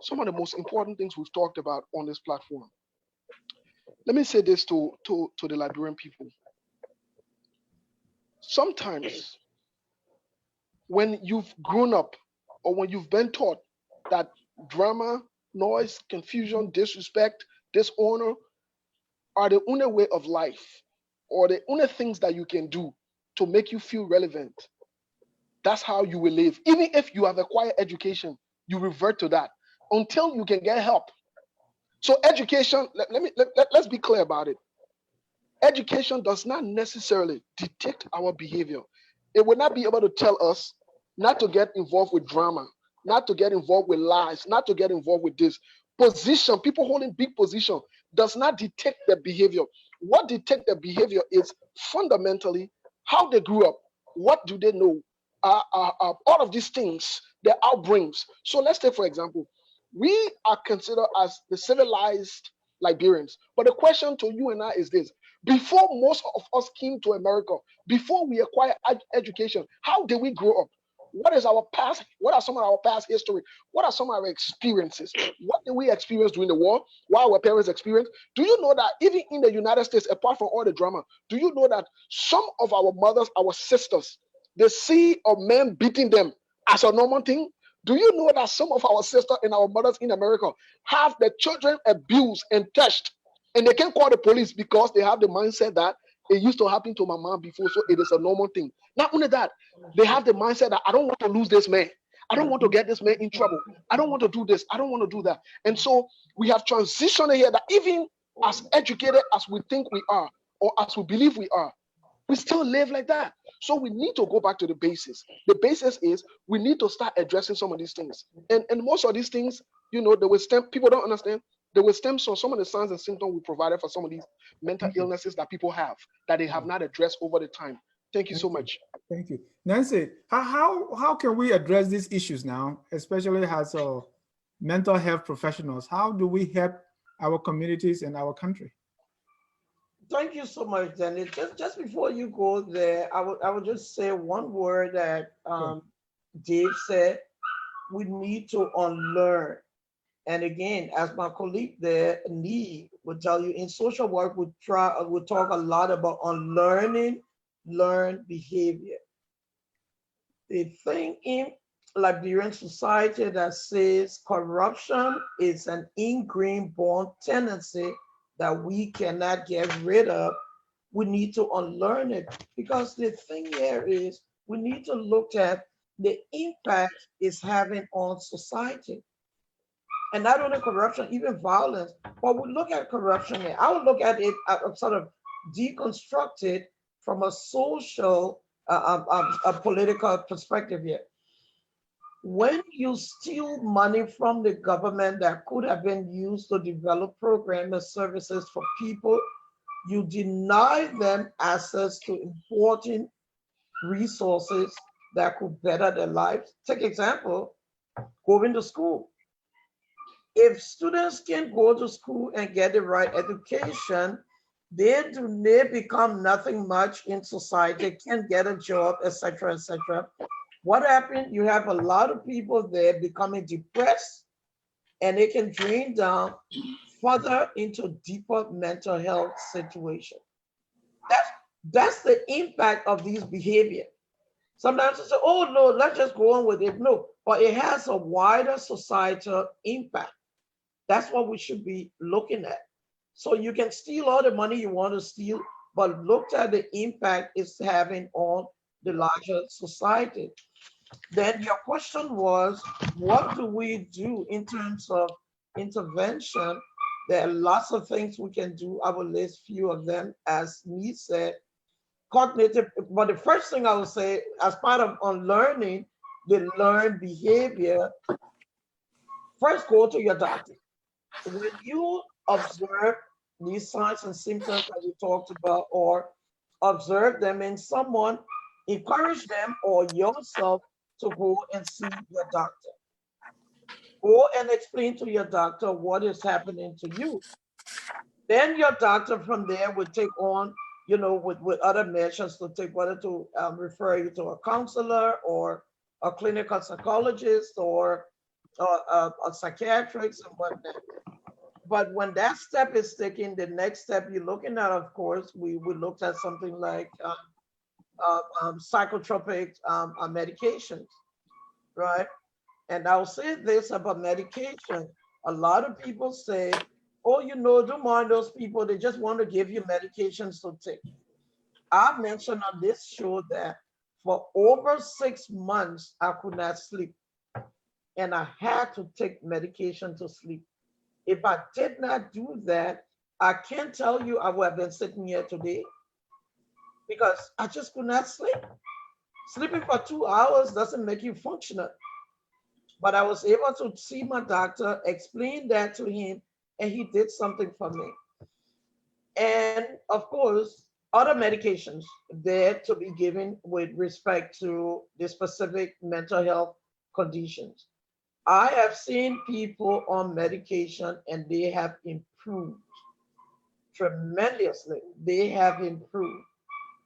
some of the most important things we've talked about on this platform. Let me say this to the Liberian people. Sometimes when you've grown up or when you've been taught that drama, noise, confusion, disrespect, dishonor are the only way of life or the only things that you can do to make you feel relevant, that's how you will live. Even if you have acquired education, you revert to that until you can get help. So education, let's be clear about it. Education does not necessarily dictate our behavior. It will not be able to tell us not to get involved with drama, not to get involved with lies, not to get involved with this. Position, people holding big position does not dictate their behavior. What dictates their behavior is fundamentally how they grew up. What do they know? All of these things, their outbrings. So let's take, for example, we are considered as the civilized Liberians. But the question to you and I is this: before most of us came to America, before we acquired education, how did we grow up? What is our past? What are some of our past history? What are some of our experiences? What did we experience during the war? What our parents experienced? Do you know that even in the United States, apart from all the drama, do you know that some of our mothers, our sisters, they see a man beating them as a normal thing? Do you know that some of our sisters and our mothers in America have their children abused and touched, and they can't call the police because they have the mindset that it used to happen to my mom before, so it is a normal thing. Not only that, they have the mindset that I don't want to lose this man. I don't want to get this man in trouble. I don't want to do this. I don't want to do that. And so we have transitioned here that even as educated as we think we are, or as we believe we are, we still live like that. So we need to go back to the basis. The basis is we need to start addressing some of these things. And most of these things, they will stem, people don't understand, they will stem from some of the signs and symptoms we provided for some of these mental illnesses that people have that they have not addressed over the time. Thank you so much. Thank you. Nancy, how can we address these issues now, especially as mental health professionals? How do we help our communities and our country? Thank you so much, Dennis. Just before you go there, I would just say one word that Dave said: we need to unlearn. And again, as my colleague there, Lee, would tell you, in social work, we talk a lot about unlearning learned behavior. The thing in Liberian society that says corruption is an ingrained born tendency that we cannot get rid of, we need to unlearn it. Because the thing here is we need to look at the impact it's having on society. And not only corruption, even violence. But we look at corruption here. I would look at it sort of deconstructed from a social, a political perspective here. When you steal money from the government that could have been used to develop programs and services for people, you deny them access to important resources that could better their lives. Take example, going to school. If students can go to school and get the right education, they become nothing much in society, can get a job, etc., etc. What happened? You have a lot of people there becoming depressed, and it can drain down further into deeper mental health situation. That's the impact of these behavior. Sometimes you say, oh no, let's just go on with it. No, but it has a wider societal impact. That's what we should be looking at. So you can steal all the money you want to steal, but look at the impact it's having on the larger society. Then your question was, what do we do in terms of intervention? There are lots of things we can do. I will list few of them, as Nee said. Cognitive, but the first thing I would say, as part of unlearning the learned behavior, first go to your doctor. When you observe these signs and symptoms that we talked about, or observe them in someone, encourage them or yourself to go and see your doctor. Go and explain to your doctor what is happening to you. Then your doctor from there would take on, with other measures to take, whether to refer you to a counselor or a clinical psychologist or a psychiatrist and whatnot. But when that step is taken, the next step you're looking at, of course, we looked at something like psychotropic medications, right? And I'll say this about medication. A lot of people say, oh, don't mind those people. They just want to give you medications to take. I mentioned on this show that for over 6 months, I could not sleep. And I had to take medication to sleep. If I did not do that, I can't tell you I would have been sitting here today because I just could not sleep. Sleeping for 2 hours doesn't make you functional. But I was able to see my doctor, explain that to him, and he did something for me. And of course, other medications there to be given with respect to the specific mental health conditions. I have seen people on medication and they have improved tremendously. They have improved.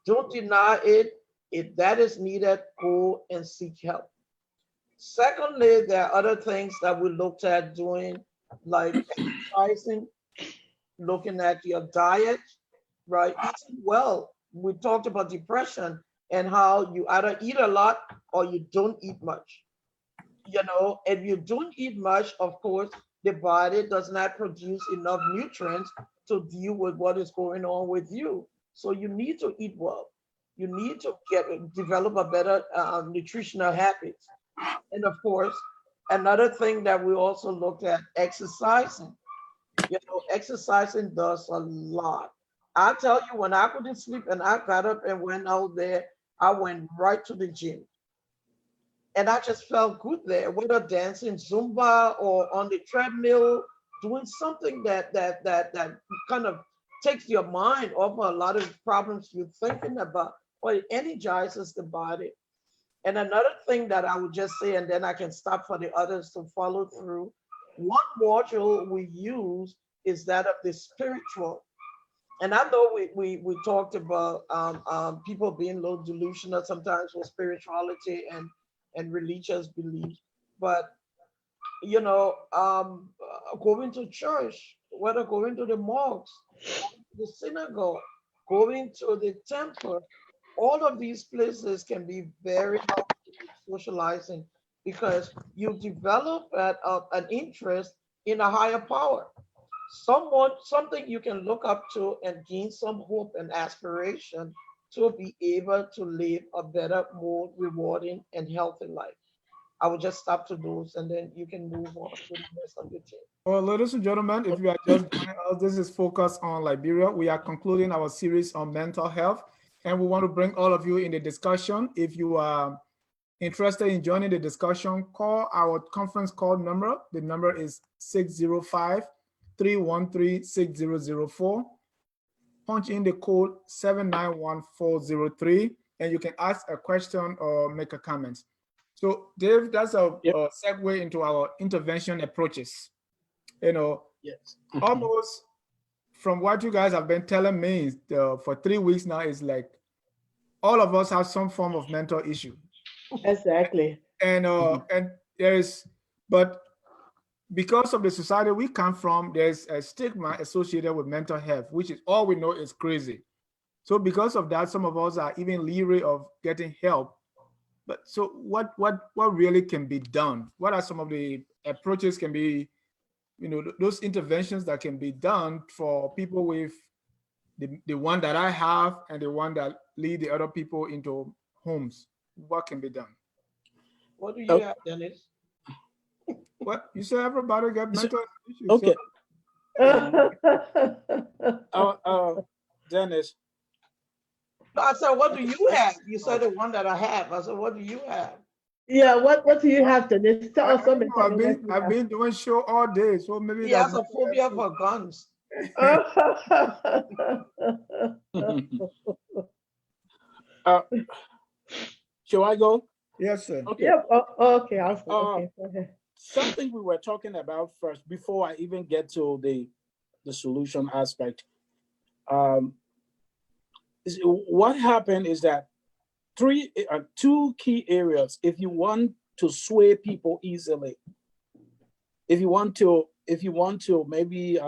Don't deny it. If that is needed, go and seek help. Secondly, there are other things that we looked at doing, like exercising, looking at your diet, right? Eating well. We talked about depression and how you either eat a lot or you don't eat much. If you don't eat much, of course, the body does not produce enough nutrients to deal with what is going on with you. So you need to eat well. You need to develop a better nutritional habits. And of course, another thing that we also looked at, exercising. Exercising does a lot. I tell you, when I couldn't sleep and I got up and went out there, I went right to the gym. And I just felt good there, whether dancing Zumba or on the treadmill, doing something that kind of takes your mind off a lot of problems you're thinking about, or it energizes the body. And another thing that I would just say, and then I can stop for the others to follow through. One module we use is that of the spiritual. And I know we talked about people being a little delusional sometimes with spirituality and religious beliefs, but going to church, whether going to the mosque, the synagogue, going to the temple, all of these places can be very helpful in socializing because you develop an interest in a higher power, something you can look up to and gain some hope and aspiration to be able to live a better, more rewarding and healthy life. I will just stop to those and then you can move on to the rest of your team. Well, ladies and gentlemen, if you are just joining us, this is Focus on Liberia. We are concluding our series on mental health, and we want to bring all of you in the discussion. If you are interested in joining the discussion, call our conference call number. The number is 605-313-6004. Punch in the code 791403, and you can ask a question or make a comment. So, Dave, that's a segue into our intervention approaches. Yes. Almost from what you guys have been telling me for 3 weeks now, is like all of us have some form of mental issue. Exactly. And but because of the society we come from, there's a stigma associated with mental health, which is all we know is crazy. So because of that, some of us are even leery of getting help. But so what really can be done? What are some of the approaches can be, those interventions that can be done for people with the one that I have and the one that lead the other people into homes? What can be done? What do you have, Dennis? What you say? Everybody got mental issues. Okay. So, Dennis. I said, what do you have? You said the one that I have. I said, what do you have? Yeah, what do you have to this? Tell I us some don't know. mental illness you I've been doing show all day, so maybe He that's has my a phobia for guns. have. uh, shall I go? yes, sir. Okay. Yeah. Okay. Awesome. Uh, Okay. Go ahead. something we were talking about first before I even get to the solution aspect. Um, what happened is that two key areas. If you want to sway people easily, if you want to maybe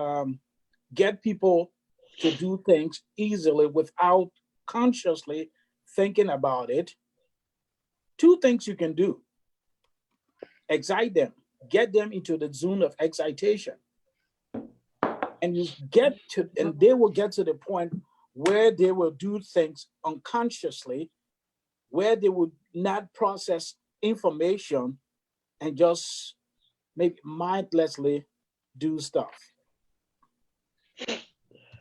get people to do things easily without consciously thinking about it, two things you can do: excite them, get them into the zone of excitation, and they will get to the point where they will do things unconsciously, where they would not process information and just maybe mindlessly do stuff.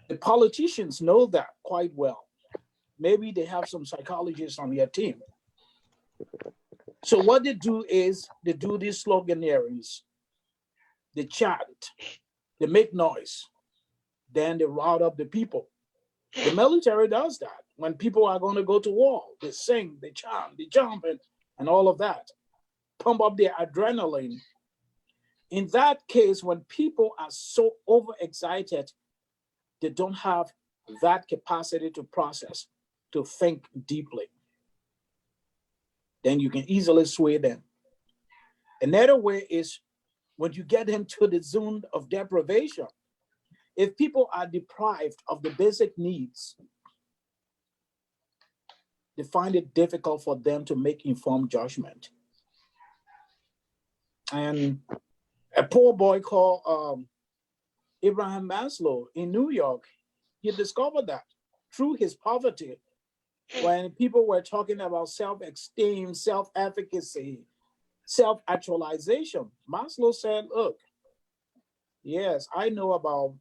The politicians know that quite well. Maybe they have some psychologists on their team. So what they do is they do these sloganeerings, they chant, they make noise, then they rout up the people. The military does that. When people are going to go to war, they sing, they chant, they jump, and all of that. Pump up their adrenaline. In that case, when people are so overexcited, they don't have that capacity to process, to think deeply. Then you can easily sway them. Another way is when you get them to the zone of deprivation. If people are deprived of the basic needs, they find it difficult for them to make informed judgment. And a poor boy called Abraham Maslow in New York, he discovered that through his poverty, when people were talking about self-esteem, self-efficacy, self-actualization, Maslow said, look, yes, I know about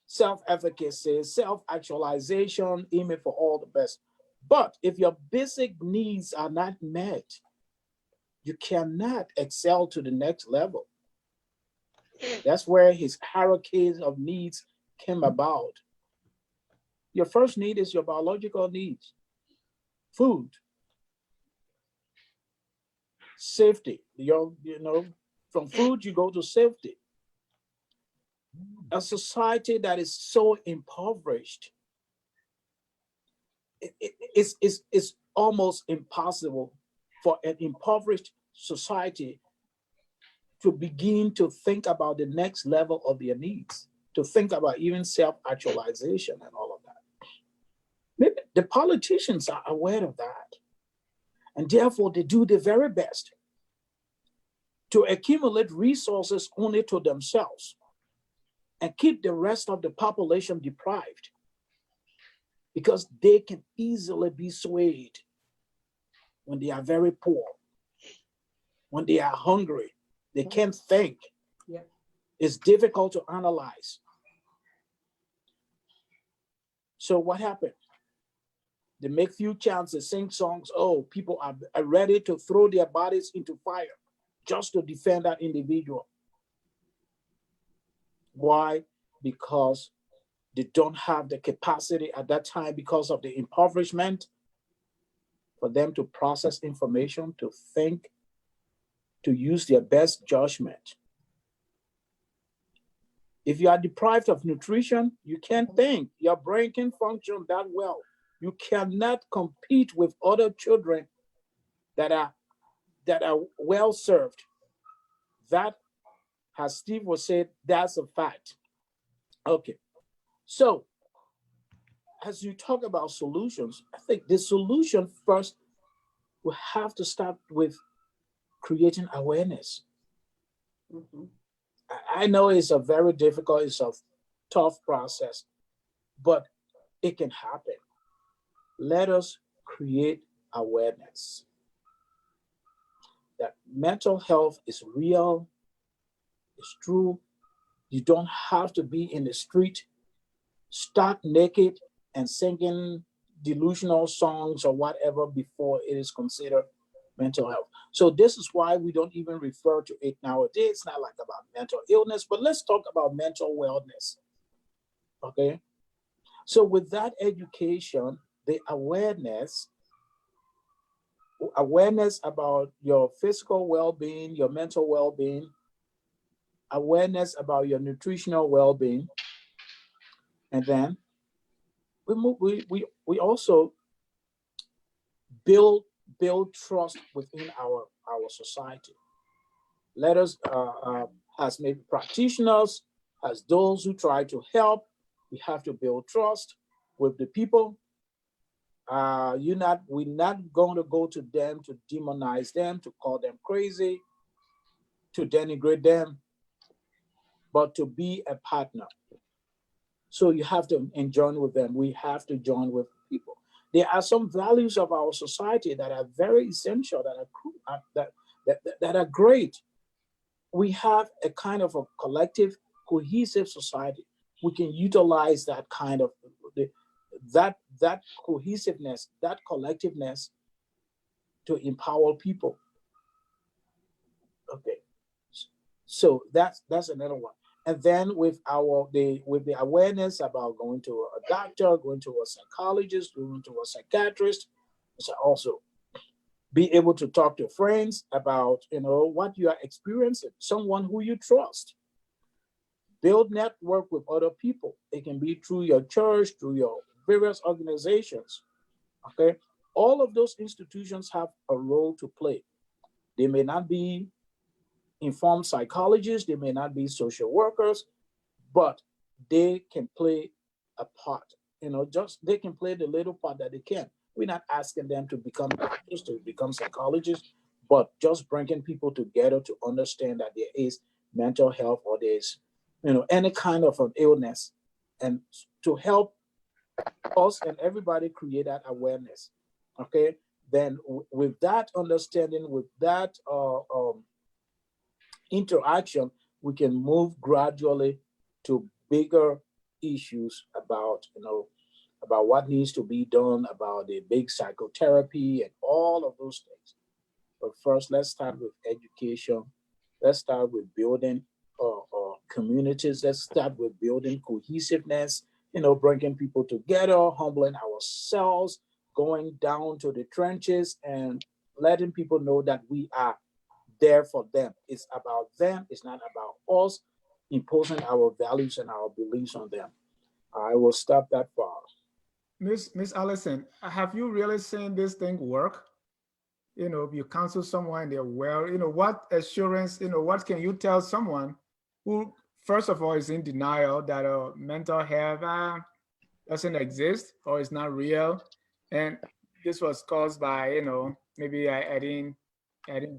self-efficacy, self-actualization, aiming for all the best. But if your basic needs are not met, you cannot excel to the next level. That's where his hierarchies of needs came about. Your first need is your biological needs: food, safety. From food you go to safety. A society that is so impoverished, it's almost impossible for an impoverished society to begin to think about the next level of their needs, to think about even self-actualization and all of that. Maybe the politicians are aware of that, and therefore they do the very best to accumulate resources only to themselves and keep the rest of the population deprived, because they can easily be swayed when they are very poor, when they are hungry, they can't think. Yeah. It's difficult to analyze. So what happened? They make few chants, they sing songs. Oh, people are ready to throw their bodies into fire just to defend that individual. Why? Because they don't have the capacity at that time, because of the impoverishment, for them to process information, to think, to use their best judgment. If you are deprived of nutrition, you can't think. Your brain can't function that well. You cannot compete with other children that are well served. That, as Steve was said, that's a fact. Okay. So as you talk about solutions, I think the solution first will have to start with creating awareness. Mhm. I know it's a very difficult, it's a tough process, but it can happen. Let us create awareness that mental health is real, it's true. You don't have to be in the street, stark naked, and singing delusional songs or whatever before it is considered mental health. So this is why we don't even refer to it nowadays. It's not like about mental illness, but let's talk about mental wellness. Okay. So with that education, the awareness about your physical well-being, your mental well-being, awareness about your nutritional well-being, and then we also build trust within our society. Let us as maybe practitioners, as those who try to help, we have to build trust with the people. We're not going to go to them to demonize them, to call them crazy, to denigrate them, but to be a partner. So you have to join with them. We have to join with people. There are some values of our society that are very essential, that are great. We have a kind of a collective, cohesive society. We can utilize that kind of that cohesiveness, that collectiveness, to empower people. Okay, so that's another one. And then with the awareness about going to a doctor, going to a psychologist, going to a psychiatrist, so also be able to talk to friends about what you are experiencing, someone who you trust. Build network with other people. It can be through your church, through your various organizations. Okay, all of those institutions have a role to play. They may not be informed psychologists, they may not be social workers, but they can play a part. Just they can play the little part that they can. We're not asking them to become doctors, to become psychologists, but just bringing people together to understand that there is mental health, or there's any kind of an illness, and to help us and everybody create that awareness. Okay, then with that understanding, with that interaction, we can move gradually to bigger issues about what needs to be done, about the big psychotherapy and all of those things. But first, let's start with education. Let's start with building communities. Let's start with building cohesiveness, bringing people together, humbling ourselves, going down to the trenches and letting people know that we are there for them. It's about them. It's not about us imposing our values and our beliefs on them. I will stop that far. Miss Allison, have you really seen this thing work? You counsel someone, they're well, what assurance, what can you tell someone who, first of all, is in denial that mental health doesn't exist or is not real, and this was caused by, maybe I didn't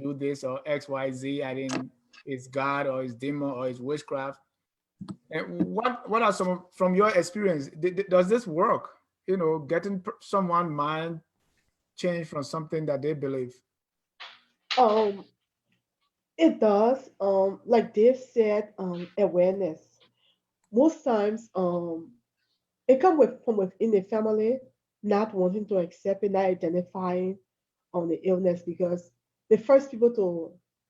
do this, or XYZ, I didn't, it's God or it's demon or it's witchcraft. And what are some, from your experience, does this work? Getting someone mind changed from something that they believe. Um, it does. Like Dave said, awareness. Most times, it comes from within the family, not wanting to accept and not identifying on the illness, because the first people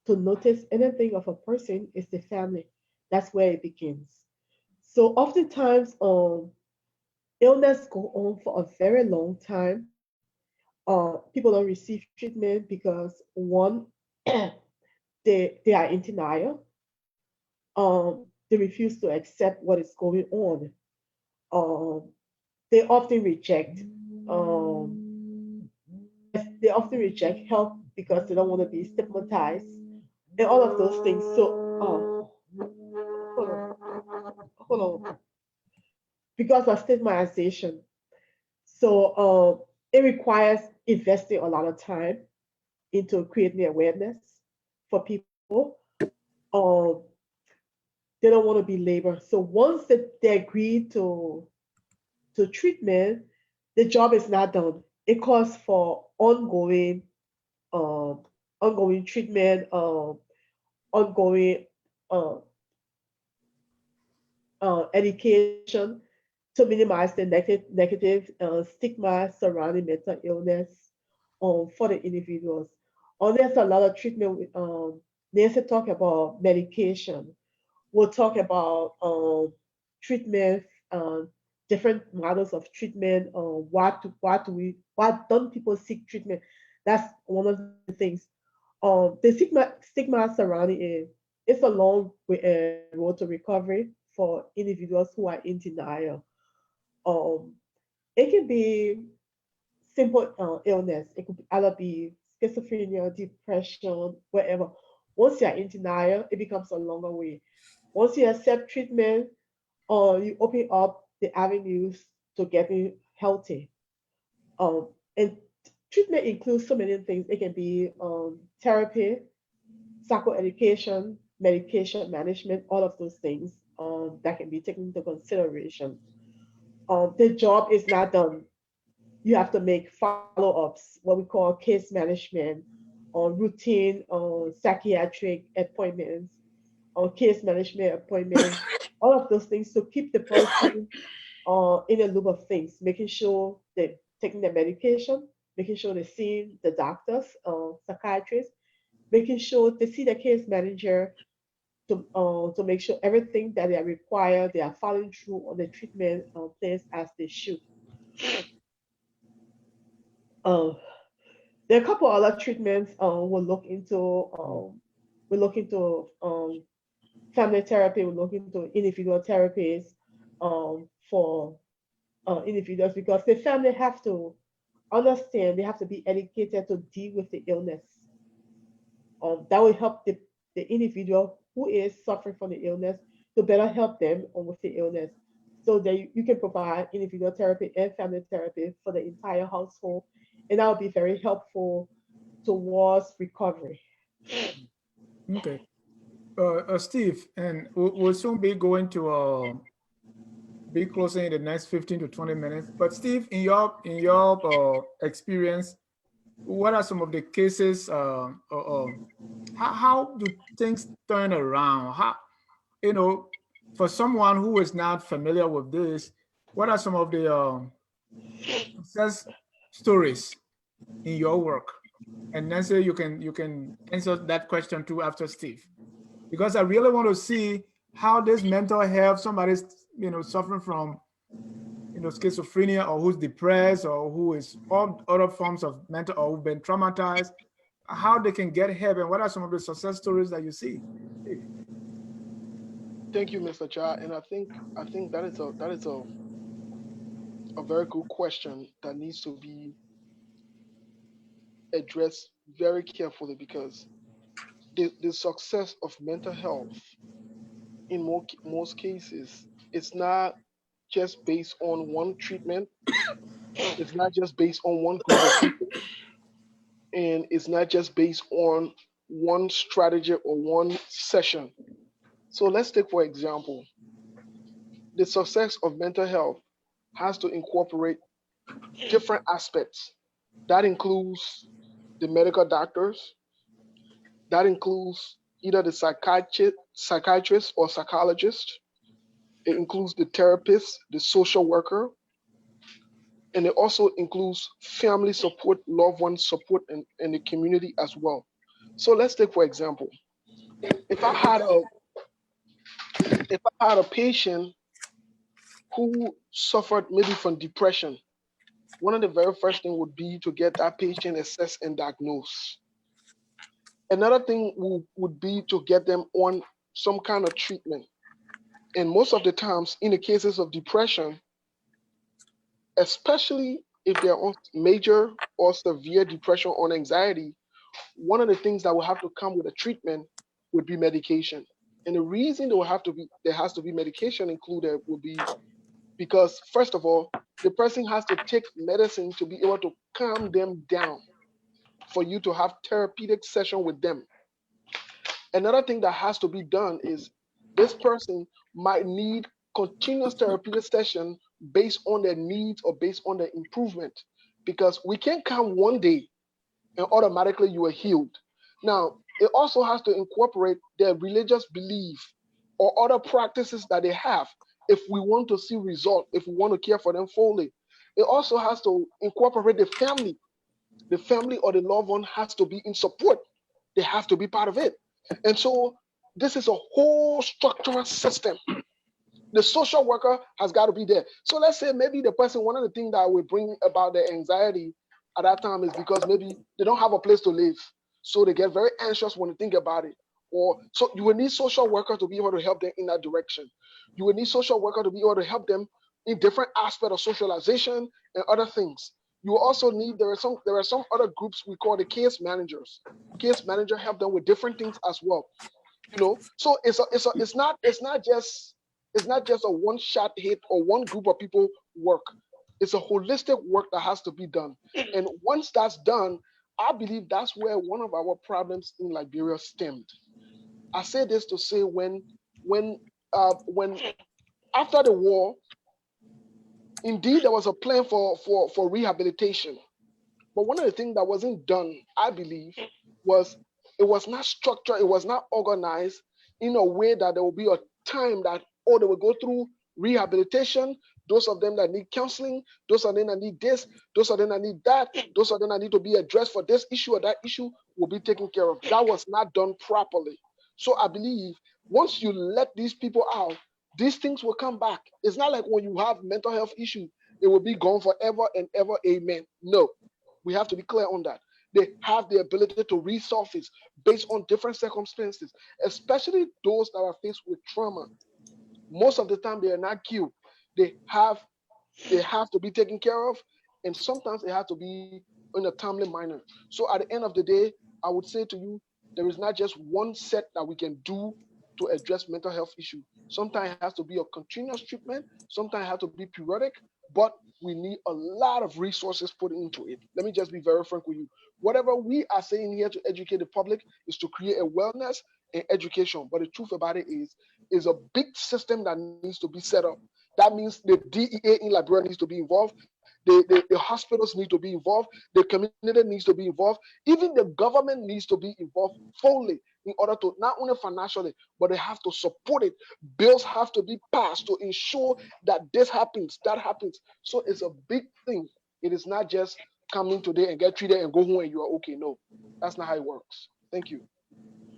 to notice anything of a person is the family. That's where it begins. So oftentimes, illness go on for a very long time. People don't receive treatment because one, they are in denial. They refuse to accept what is going on. Um, they often reject. Um, they often reject help because they don't want to be stigmatized and all of those things. So, hold on, hold on, because of stigmatization. So, it requires investing a lot of time into creating awareness for people. Um, they don't want to be labor. So once they agree to treatment, the job is not done. It calls for um, ongoing treatment, ongoing uh, education to minimize the negative stigma surrounding mental illness for the individuals. there's a lot of treatment. Nancy talk about medication. We'll talk about treatment, different models of treatment. Why don't people seek treatment? That's one of the things. The stigma surrounding it. It's a long road to recovery for individuals who are in denial. Um, it can be simple illness. It could either be schizophrenia, depression, whatever. Once you're in denial, it becomes a longer way. Once you accept treatment, you open up the avenues to getting healthy. And treatment includes so many things. It can be therapy, psychoeducation, medication management, all of those things that can be taken into consideration. The job is not done. You have to make follow-ups, what we call case management, on routine psychiatric appointments, on case management appointments, all of those things to keep the person in a loop of things, making sure they're taking their medication, making sure they're seeing the doctors, psychiatrists, making sure they see the case manager to make sure everything that they are required, they are following through on the treatment plans as they should. Uh, there are a couple other treatments we'll look into family therapy, we'll look into individual therapies for individuals because the family have to understand, they have to be educated to deal with the illness. That will help the individual who is suffering from the illness to better help them with the illness. So that you can provide individual therapy and family therapy for the entire household. And that will be very helpful towards recovery. Okay. Steve, and we'll soon be going to be closing in the next 15 to 20 minutes. But Steve, in your experience, what are some of the cases? How do things turn around? How, you know, for someone who is not familiar with this, what are some of the success stories in your work? And Nancy, you can answer that question too after Steve, because I really want to see how this mental health, somebody's suffering from schizophrenia, or who's depressed, or who is all other forms of mental, or who've been traumatized, how they can get help, and what are some of the success stories that you see? Steve. Thank you, Mr. Cha. And I think that is a very good question that needs to be addressed very carefully because the success of mental health in most cases it's not just based on one treatment, it's not just based on one group of people, and it's not just based on one strategy or one session. So let's take for example, the success of mental health has to incorporate different aspects. That includes the medical doctors, that includes either the psychiatrist or psychologist, it includes the therapist, the social worker, and it also includes family support, loved one support, and the community as well. So let's take for example, if I had a if I had a patient who suffered maybe from depression, one of the very first thing would be to get that patient assessed and diagnosed. Another thing would be to get them on some kind of treatment. And most of the times, in the cases of depression, especially if they're on major or severe depression or anxiety, one of the things that will have to come with a treatment would be medication. And the reason there has to be medication included would be because first of all, the person has to take medicine to be able to calm them down for you to have therapeutic session with them. Another thing that has to be done is this person might need continuous therapeutic session based on their needs or based on their improvement because we can't come one day and automatically you are healed. Now, it also has to incorporate their religious belief or other practices that they have if we want to see result, if we want to care for them fully. It also has to incorporate the family The family or the loved one has to be in support. They have to be part of it. And so this is a whole structural system. The social worker has got to be there. So let's say maybe the person, one of the things that will bring about the anxiety at that time is because maybe they don't have a place to live. So they get very anxious when they think about it. Or so you will need social worker to be able to help them in that direction. You will need social worker to be able to help them in different aspects of socialization and other things. You will also need there are some other groups we call the case managers. Case manager help them with different things as well. So it's not just a one shot hit or one group of people work. It's a holistic work that has to be done. And once that's done, I believe that's where one of our problems in Liberia stemmed. I say this to say when after the war, indeed there was a plan for rehabilitation. But one of the things that wasn't done, I believe, was it was not structured, it was not organized in a way that there will be a time that, oh, they will go through rehabilitation. Those of them that need counseling, those of them that need this, those of them that need that, those of them that need to be addressed for this issue or that issue will be taken care of. That was not done properly. So I believe once you let these people out, these things will come back. It's not like when you have mental health issue, it will be gone forever and ever. Amen. No, we have to be clear on that. They have the ability to resurface based on different circumstances, especially those that are faced with trauma. Most of the time, they are not killed. They have to be taken care of, and sometimes it has to be in a timely manner. So at the end of the day, I would say to you, there is not just one set that we can do to address mental health issue. Sometimes it has to be a continuous treatment. Sometimes it has to be periodic, but we need a lot of resources put into it. Let me just be very frank with you. Whatever we are saying here to educate the public is to create a wellness and education. But the truth about it is a big system that needs to be set up. That means the DEA in Liberia needs to be involved. The hospitals need to be involved. The community needs to be involved. Even the government needs to be involved fully in order to not only financially, but they have to support it. Bills have to be passed to ensure that this happens, that happens. So it's a big thing. It is not just come in today and get treated and go home and you are okay. No, that's not how it works. Thank you.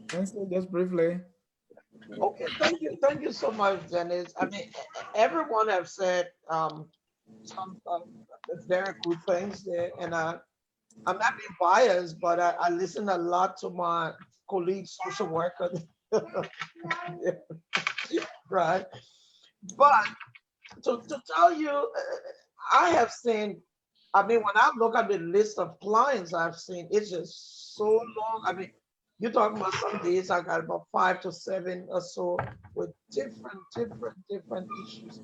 Just briefly. Okay, thank you so much, Dennis. I mean, everyone have said some very good things there, and I'm not being biased, but I listen a lot to my colleague social worker, right? But to tell you, I have seen. I mean, when I look at the list of clients I've seen, it's just so long. I mean, you're talking about some days I got about 5 to 7 or so with different issues.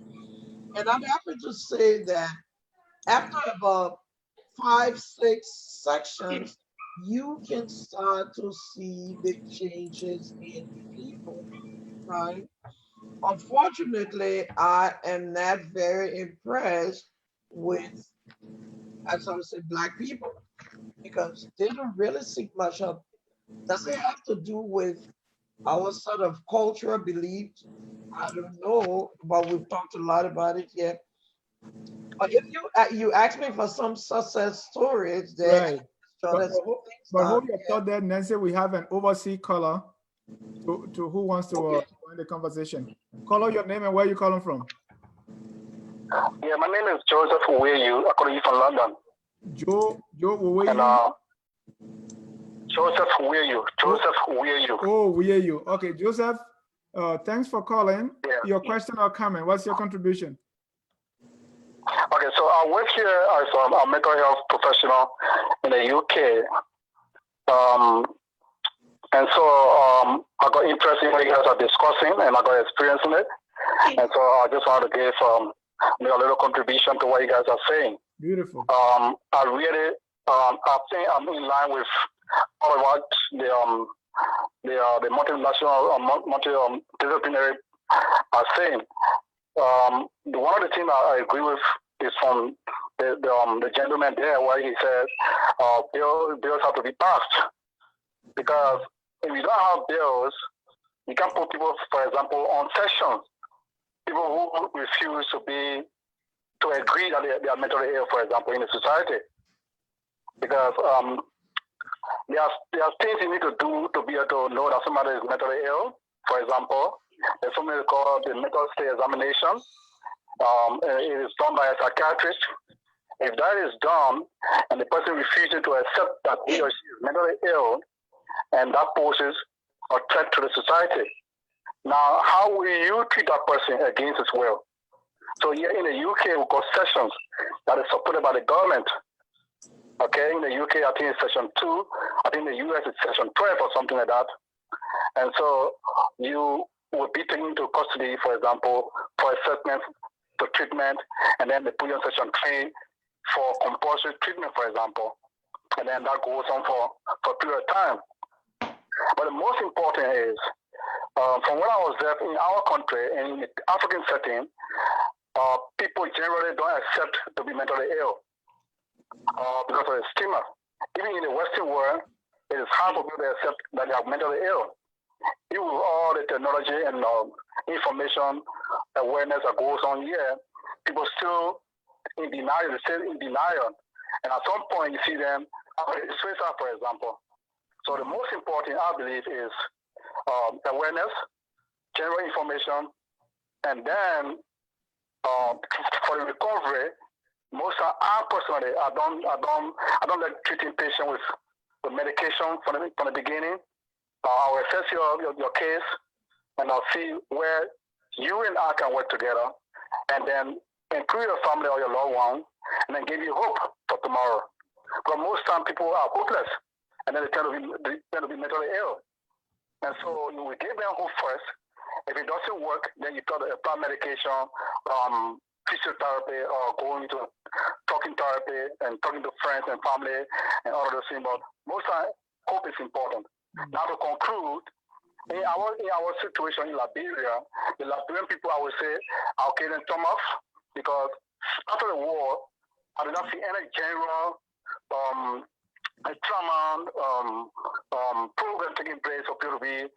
And I'm happy to say that after about 5, 6 sections, you can start to see the changes in people, right? Unfortunately, I am not very impressed with, as I would say, Black people because they don't really seek much help. Does it have to do with our sort of cultural beliefs? I don't know, but we've talked a lot about it yet. But if you ask me for some success stories, then Right. But hold your thought there, Nancy. We have an overseas caller to who wants to join the conversation. Caller, your name and where you calling from? Yeah, my name is Joseph Uweyu. I call you from London. Joe Uweyu? And, Joseph Uweyu. Joseph Uweyu. Oh, Uweyu. Okay, Joseph, thanks for calling. Yeah. Your question or comment, what's your contribution? Okay, so I work here as a mental health professional in the UK. And so I got interested in what you guys are discussing and I got experience in it. And so I just wanted to give a little contribution to what you guys are saying. Beautiful. I really, I think I'm in line with all of what the multinational, multidisciplinary are saying. One of the things I agree with is from the gentleman there, where he said bills have to be passed. Because if you don't have bills, you can put people, for example, on sessions. People who refuse to agree that they are mentally ill, for example, in the society. because there are things you need to do to be able to know that somebody is mentally ill. For example, there's something called the mental state examination. It is done by a psychiatrist. If that is done and the person refuses to accept that he or she is mentally ill, and that poses a threat to the society. Now, how will you treat that person against his will? So here in the UK, we've got sessions that is supported by the government. Okay, in the UK, I think it's Section 2. I think in the US, it's Section 12 or something like that. And so you would be taken into custody, for example, for assessment, to treatment, and then they put you on Section 3 for compulsory treatment, for example. And then that goes on for a period of time. But the most important is, from when I was there in our country, in the African setting, people generally don't accept to be mentally ill because of the stigma. Even in the Western world, it is hard for people to accept that they are mentally ill. Even with all the technology and information awareness that goes on here, people still in denial, they stay in denial. And at some point, you see them suicide, for example. So the most important, I believe, is awareness, general information, and then for the recovery, I personally, I don't like treating patients with medication from the beginning. I'll assess your case, and I'll see where you and I can work together, and then include your family or your loved one, and then give you hope for tomorrow. But most times people are hopeless, and then they tend to be mentally ill. And so you will give them hope first. If it doesn't work, then you try to apply medication, physiotherapy, or going to talking therapy and talking to friends and family and all of those things. But most times, hope is important. Now to conclude, in our situation in Liberia, the Liberian people, I would say, are okay in Thomas, because after the war, I did not see any general trauma program taking place for people to be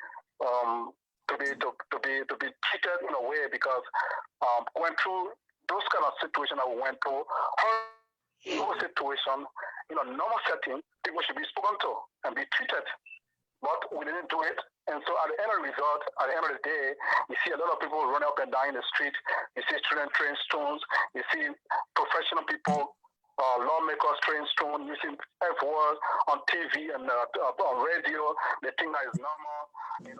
treated in a way, because going through those kind of situations that we went through, those situations in a normal setting, people should be spoken to and be treated. But we didn't do it. And so at the end of the result, at the end of the day, you see a lot of people running up and down in the street. You see children throwing stones. You see professional people, lawmakers throwing stones, using F words on TV and on radio. They think that is normal.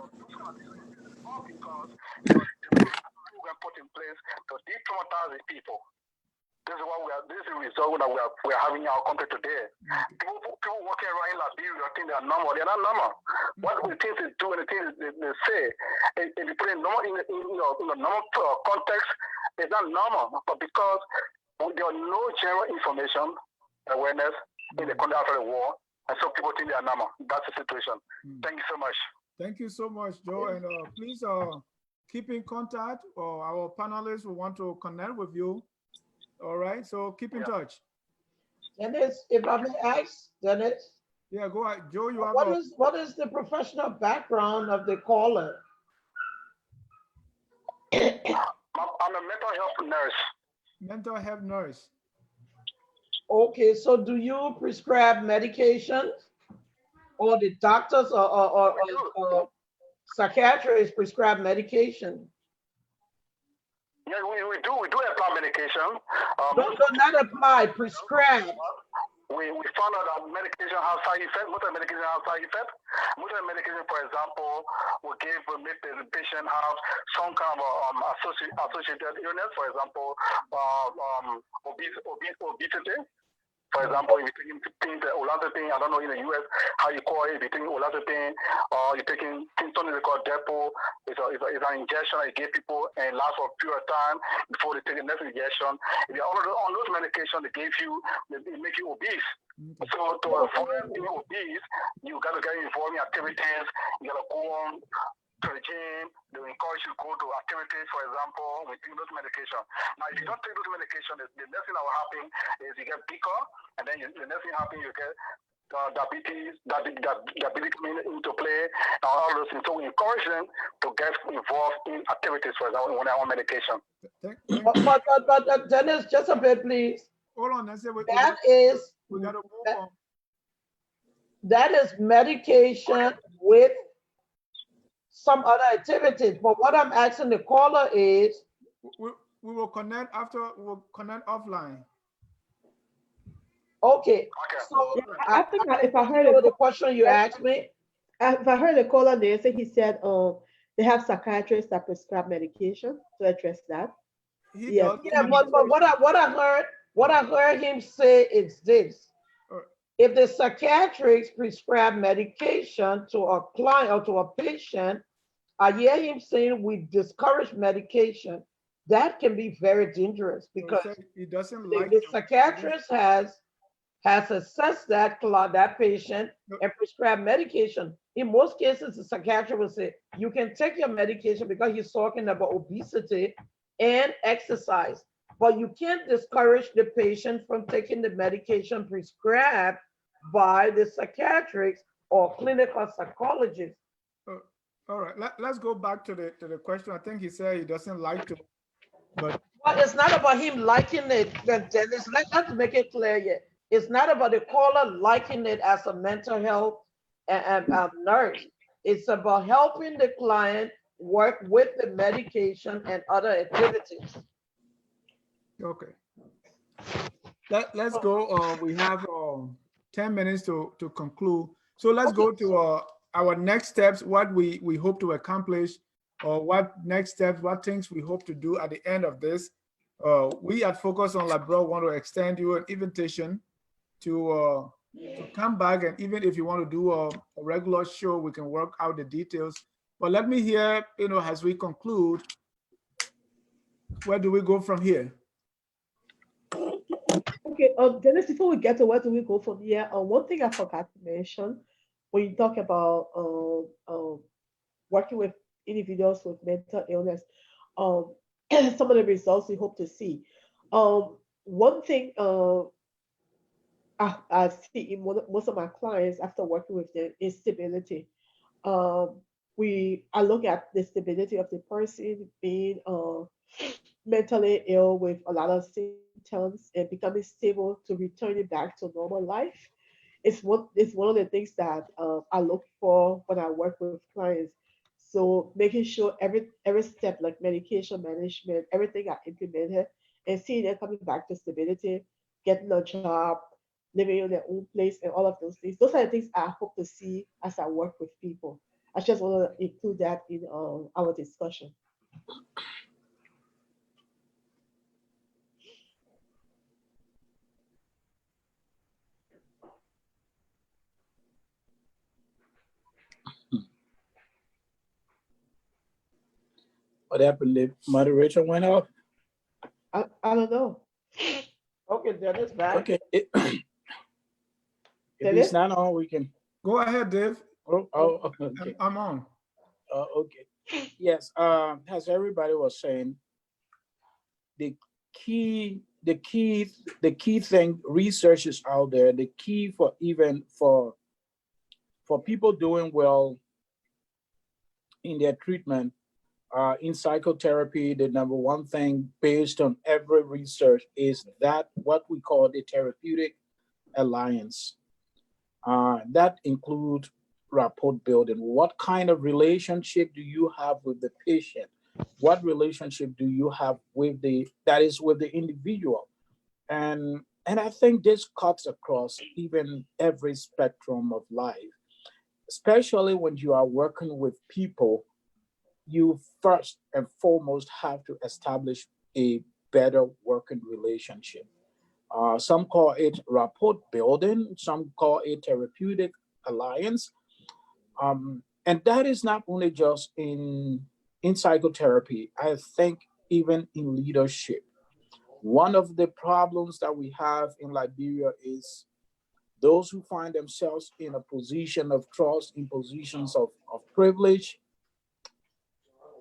Those kind of things is wrong, because we are put in place to de-traumatize the people. This is what this is the result that we are having in our country today. People walking around in Liberia think they are normal. They are not normal. What the things they do and the things they say, if you put it in a normal context, it's not normal. But because there are no general information, awareness in the country after the war, and so people think they are normal. That's the situation. Thank you so much. Thank you so much, Joe. And please keep in contact. Our panelists will want to connect with you. All right, so keep in touch. Dennis, if I may ask, Dennis. Yeah, go ahead, Joe. You have what is the professional background of the caller? I'm a mental health nurse. Mental health nurse. Okay, so do you prescribe medication, or the doctors or psychiatrists prescribe medication? Yeah, we do apply medication. No, not apply, prescribe. We found out that medication has side effects. Most of the medication has side effects. Most of the medication, for example, will make the patient have some kind of associated illness. For example, obesity. For example, if you're taking olanzapine, I don't know in the US how you call it, if you're taking olanzapine, or you're taking something called Depo, it's an injection that you give people and lasts for a period of time before they take the next injection. If you're on those medications, they make you obese. So to avoid being obese, you got to get involved in activities, you got to go on to the gym, they encourage you to go to activities, for example, we take those medications. Now, if you don't take those medications, the next thing that will happen is you get bigger, and then the next thing happens, you get diabetes coming into play, and all those things. So we encourage them to get involved in activities, for example, when they're on medication. But Dennis, just a bit, please. Hold on, we gotta move on. that is medication with some other activities. But what I'm asking the caller is, We will connect after. We'll connect offline. okay, Okay. so Yeah, I think if I heard so the it, question you asked me, if I heard the caller there, say he said, they have psychiatrists that prescribe medication to address that. He Yes. does. yeah, but what I heard him say is this. Uh, If the psychiatrist prescribe medication to a client or to a patient, I hear him saying we discourage medication. That can be very dangerous he because said he doesn't the, like. the psychiatrist has assessed that patient and prescribed medication. In most cases, the psychiatrist will say you can take your medication because he's talking about obesity and exercise, but you can't discourage the patient from taking the medication prescribed by the psychiatrist or clinical psychologist. Uh, all right. Let's go back to the question. I think he said he doesn't like to, but But it's not about him liking it, Dennis. Let's make it clear yet. It's not about the caller liking it as a mental health nurse. It's about helping the client work with the medication and other activities. okay. Let's go. We have 10 minutes to conclude. So let's Okay. go to our next steps, what we hope to accomplish, or what next steps, what things we hope to do at the end of this. We at Focus on Labrador want to extend you an invitation to come back, and even if you want to do a regular show, we can work out the details. But let me hear, as we conclude, where do we go from here? Okay, Dennis, before we get to where do we go from here, one thing I forgot to mention when you talk about working with individuals with mental illness, um, some of the results we hope to see. One thing I see in most of my clients after working with them is stability. Um, I look at the stability of the person being mentally ill with a lot of symptoms and becoming stable to returning back to normal life. It's one of the things that I look for when I work with clients. So making sure every step like medication management, everything I implemented, and seeing them coming back to stability, getting a job, living in their own place, and all of those things. Those are the things I hope to see as I work with people. I just want to include that in our discussion. What happened? The moderator went off. I don't know. Okay, Dennis back. Okay. If Dennis? it's not on, we can. Go ahead, Dave. Okay. I'm on. Okay. Yes. As everybody was saying, the key thing, research is out there. The key for even for people doing well in their treatment, in psychotherapy, the number one thing based on every research is that what we call the therapeutic alliance. That includes rapport building. What kind of relationship do you have with the patient? What relationship do you have with the individual? And I think this cuts across even every spectrum of life, especially when you are working with people. You first and foremost have to establish a better working relationship. Some call it rapport building, some call it therapeutic alliance. And that is not only just in psychotherapy, I think even in leadership. One of the problems that we have in Liberia is those who find themselves in a position of trust, in positions of privilege,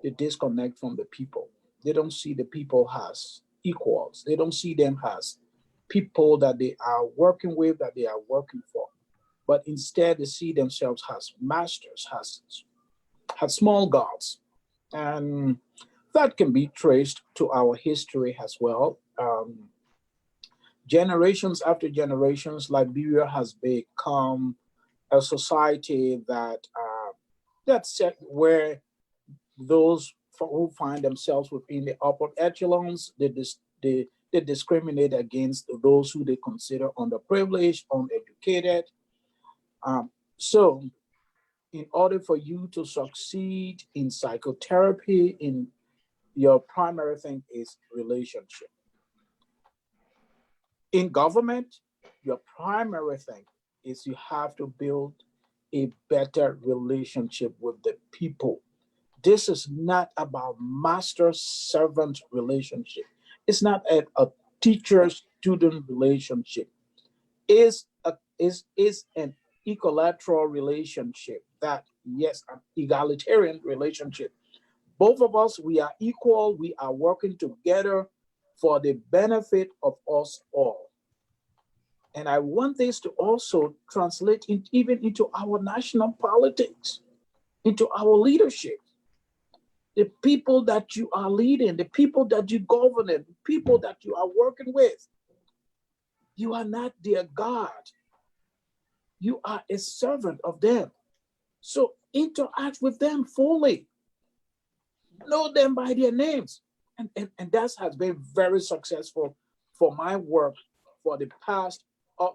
they disconnect from the people. They don't see the people as equals. They don't see them as people that they are working with, that they are working for. But instead, they see themselves as masters, as small gods. And that can be traced to our history as well. Generations after generations, Liberia has become a society that's set where those who find themselves within the upper echelons, they discriminate against those who they consider underprivileged, uneducated. So, in order for you to succeed in psychotherapy, in your primary thing is relationship. In government, your primary thing is you have to build a better relationship with the people. This is not about master-servant relationship. It's not a teacher-student relationship. Is an equilateral relationship that, yes, an egalitarian relationship. Both of us, we are equal. We are working together for the benefit of us all. And I want this to also translate even into our national politics, into our leadership. The people that you are leading, the people that you govern, the people that you are working with, you are not their God. You are a servant of them. So interact with them fully. Know them by their names. And that has been very successful for my work for the past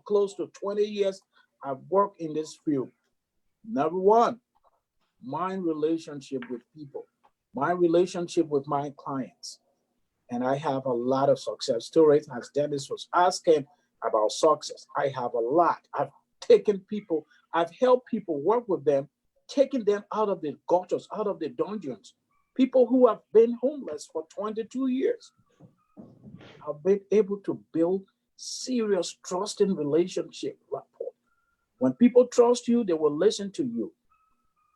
close to 20 years. I've worked in this field. Number one, my relationship with people, my relationship with my clients. And I have a lot of success stories. As Dennis was asking about success, I have a lot. I've taken people, I've helped people, work with them, taking them out of the gutters, out of the dungeons. People who have been homeless for 22 years. I've been able to build serious trusting relationship rapport. When people trust you, they will listen to you.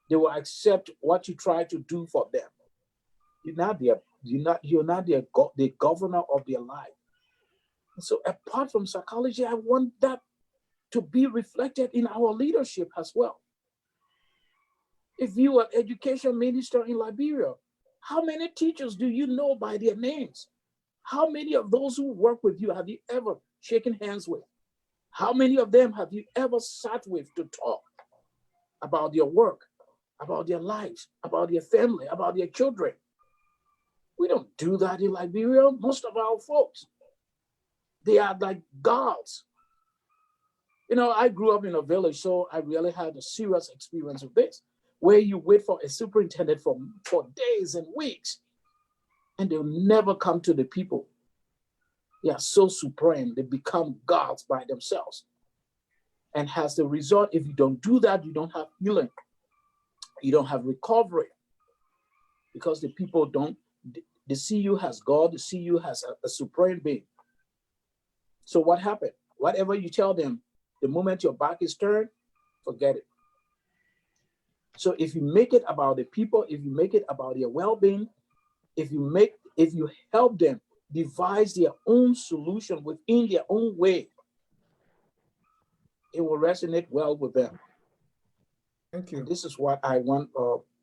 They will accept what you try to do for them. You're not the governor of their life. And so apart from psychology, I want that to be reflected in our leadership as well. If you are education minister in Liberia, how many teachers do you know by their names? How many of those who work with you have you ever shaken hands with? How many of them have you ever sat with to talk about their work, about their lives, about their family, about their children? We don't do that in Liberia. Most of our folks, they are like gods. You know, I grew up in a village, so I really had a serious experience of this, where you wait for a superintendent for days and weeks, and they'll never come to the people. They are so supreme, they become gods by themselves. And as a result, if you don't do that, you don't have healing, you don't have recovery, because the people they see you as God, they see you as a supreme being. So what happened? Whatever you tell them, the moment your back is turned, forget it. So if you make it about the people, if you make it about their well-being, if you help them devise their own solution within their own way, it will resonate well with them. Thank you. And this is what I want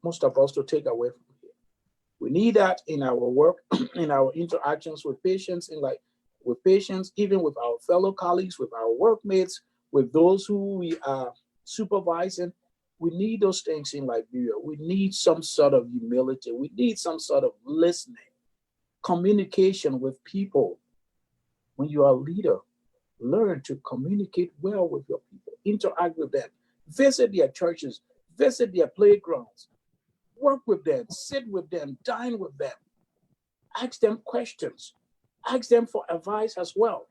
most of us to take away from here. We need that in our work, in our interactions with patients, even with our fellow colleagues, with our workmates, with those who we are supervising. We need those things in Liberia. We need some sort of humility. We need some sort of listening, communication with people. When you are a leader, learn to communicate well with your people, interact with them, visit their churches, visit their playgrounds, work with them, sit with them, dine with them, ask them questions, ask them for advice as well,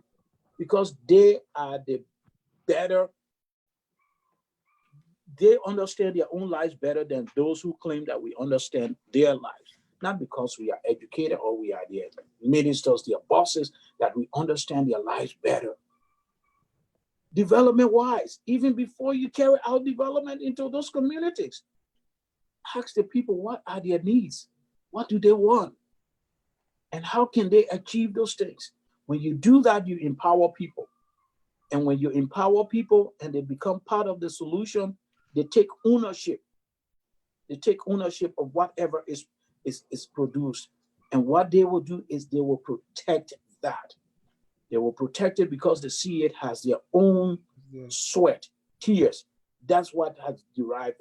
because they are the better. They understand their own lives better than those who claim that we understand their lives. Not because we are educated or we are their ministers, their bosses, that we understand their lives better. Development-wise, even before you carry out development into those communities, ask the people what are their needs, what do they want, and how can they achieve those things. When you do that, you empower people. And when you empower people and they become part of the solution, they take ownership. They take ownership of whatever is produced. And what they will do is they will protect that. They will protect it because they see it as their own sweat, tears, That's what has derived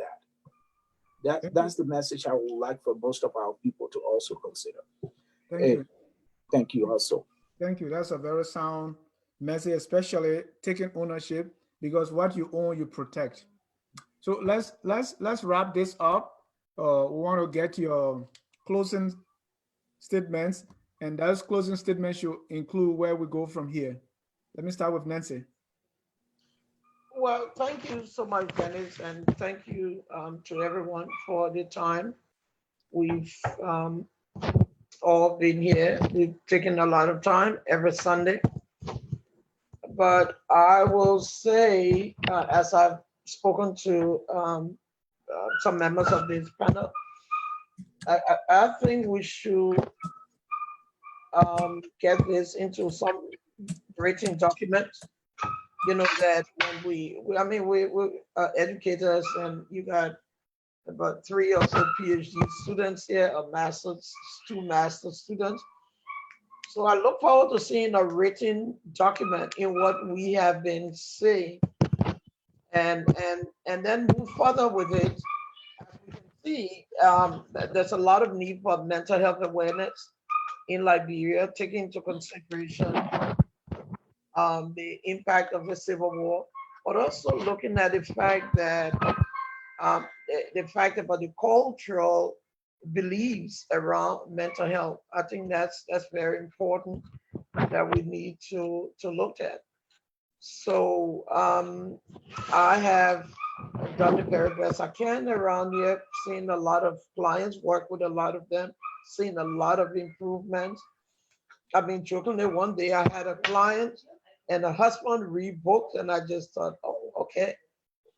that. That's the message I would like for most of our people to also consider. Thank you. Thank you also. Thank you. That's a very sound message, especially taking ownership, because what you own, you protect. So let's wrap this up. We want to get your closing statements, and those closing statements should include where we go from here. Let me start with Nancy. Well, thank you so much, Dennis, and thank you to everyone for the time. We've all been here. We've taken a lot of time every Sunday. But I will say, as I've spoken to some members of this panel, I think we should get this into some written document. You know that when I mean, we are educators, and you got about 3 or so PhD students here, or masters, 2 master students. So I look forward to seeing a written document in what we have been saying, and then move further with it. As we can see, there's a lot of need for mental health awareness in Liberia, taking into consideration the impact of the civil war, but also looking at the fact that the fact about the cultural beliefs around mental health. I think that's very important that we need to look at. So I have done the very best I can around here, seen a lot of clients, work with a lot of them, seen a lot of improvements. I mean, jokingly, one day I had a client and a husband rebooked, and I just thought, oh, okay,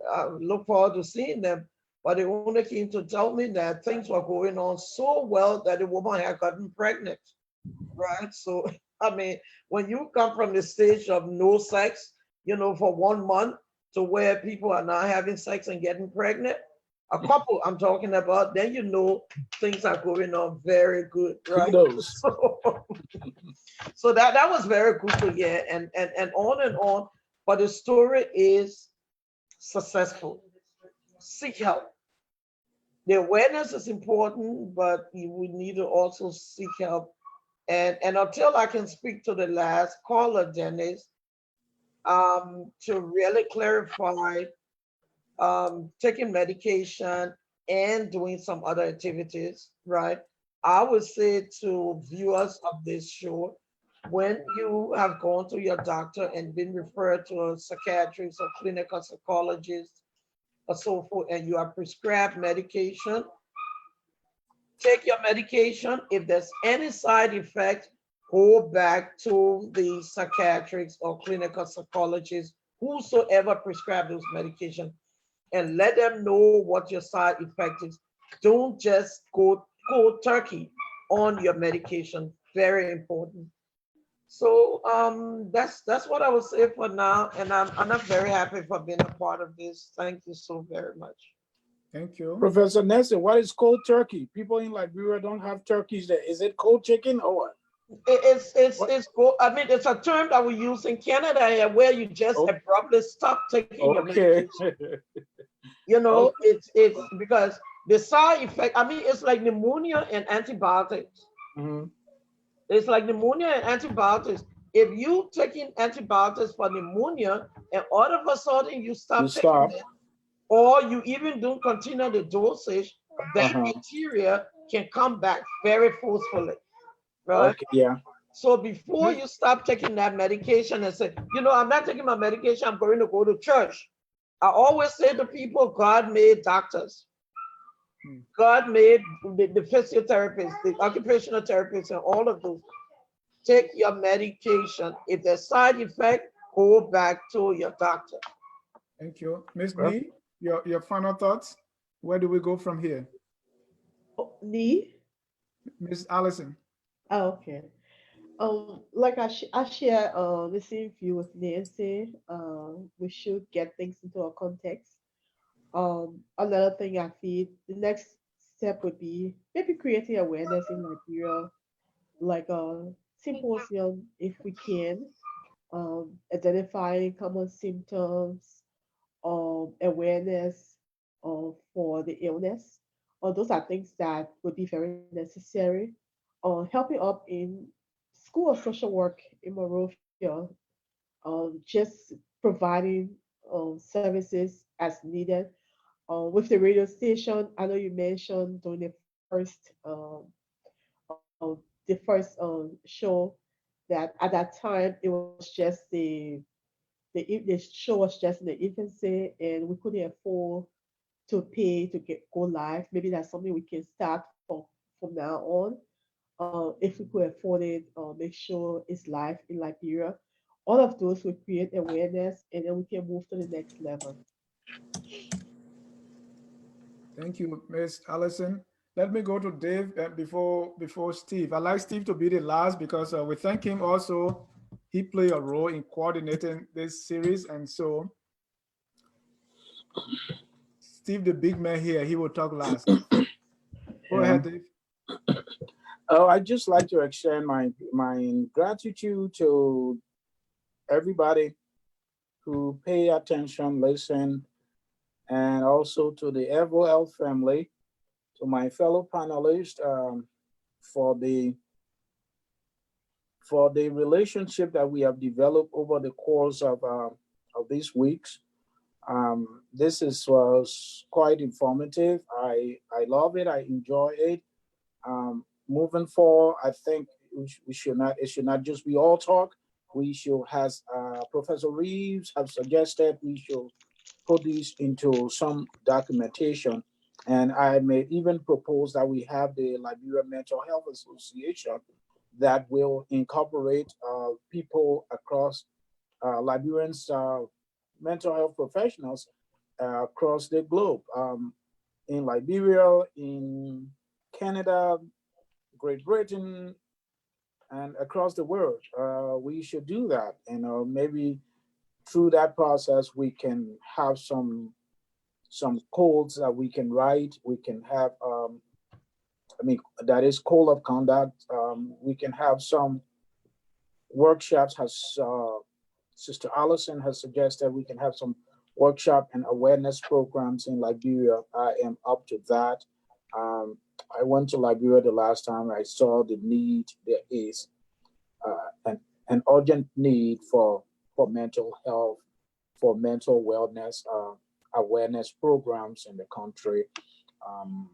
I look forward to seeing them. But they only came to tell me that things were going on so well that the woman had gotten pregnant, right? So, I mean, when you come from the stage of no sex, for 1 month to where people are now having sex and getting pregnant, a couple I'm talking about, then things are going on very good, right? Kudos. So that was very good to hear, and on and on. But the story is successful. Seek help. The awareness is important, but we need to also seek help. And until I can speak to the last caller, Dennis, to really clarify taking medication and doing some other activities, right? I would say to viewers of this show, when you have gone to your doctor and been referred to a psychiatrist or clinical psychologist or so forth, and you are prescribed medication, take your medication. If there's any side effect, go back to the psychiatrists or clinical psychologists, whosoever prescribe those medications, and let them know what your side effect is. Don't just go turkey on your medication. Very important. So that's what I would say for now, and I'm not very happy for being a part of this. Thank you so very much. Thank you. Professor Nelson, what is cold turkey? People in Liberia don't have turkeys there. Is it cold chicken or what? It's cool. I mean, it's a term that we use in Canada here, where you just abruptly stop taking your Okay. medication. It's because the side effect. I mean, it's like pneumonia and antibiotics. Mhm. It's like pneumonia and antibiotics. If you taking antibiotics for pneumonia and all of a sudden you stop taking it, or you even don't continue the dosage, that bacteria can come back very forcefully, right? Okay, yeah. So before you stop taking that medication and say, I'm not taking my medication, I'm going to go to church. I always say to people, God made doctors. God made the physiotherapists, the occupational therapists, and all of those. Take your medication. If there's side effect, go back to your doctor. Thank you. Miss B, your final thoughts? Where do we go from here? Lee? Miss Allison. Oh, okay. Like I share the same view with Nancy. We should get things into a context. Another thing I feel the next step would be maybe creating awareness in Liberia, like a symposium if we can, identifying common symptoms, awareness for the illness. Those are things that would be very necessary. Helping up in school of social work in Monrovia, just providing services as needed. With the radio station, I know you mentioned during uh, the first show that at that time it was just the show was just in the infancy and we couldn't afford to pay to get go live. Maybe that's something we can start from now on. If we could afford it, make sure it's live in Liberia. All of those will create awareness, and then we can move to the next level. Thank you, Miss Allison. Let me go to Dave before Steve. I like Steve to be the last because we thank him also. He played a role in coordinating this series, and so Steve, the big man here, he will talk last. Go Yeah. ahead, Dave. Oh, I'd just like to extend my gratitude to everybody who pay attention, listen, and also to the EvoL family, to my fellow panelists, for the for the relationship that we have developed over the course of these weeks. This was quite informative. I love it. I enjoy it. Moving forward, I think we should not. It should not just be all talk. We should, as Professor Reeves have suggested, we should put these into some documentation. And I may even propose that we have the Liberia Mental Health Association that will incorporate people across Liberians, mental health professionals across the globe, in Liberia, in Canada, Great Britain, and across the world. We should do that. Maybe through that process, we can have some codes that we can write. We can have, that is code of conduct. We can have some workshops, as Sister Allison has suggested. We can have some workshop and awareness programs in Liberia. I am up to that. Um, I went to Liberia the last time. I saw the need. There is an urgent need for mental health, for mental wellness awareness programs in the country. Um,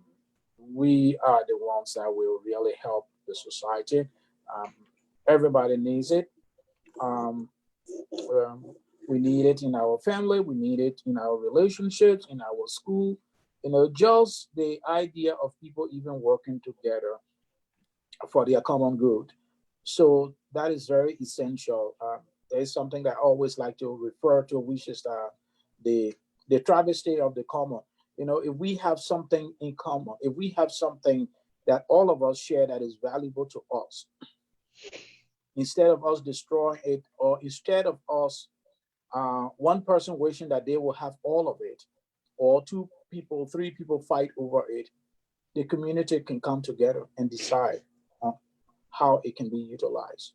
we are the ones that will really help the society. Um, Everybody needs it. Um, um, we need it in our family. We need it in our relationships, in our school. Just the idea of people even working together for their common good. So that is very essential. There is something that I always like to refer to, which is the the travesty of the common. If we have something in common, if we have something that all of us share that is valuable to us, instead of us destroying it, or instead of us one person wishing that they will have all of it, or two people, three people fight over it, the community can come together and decide on how it can be utilized.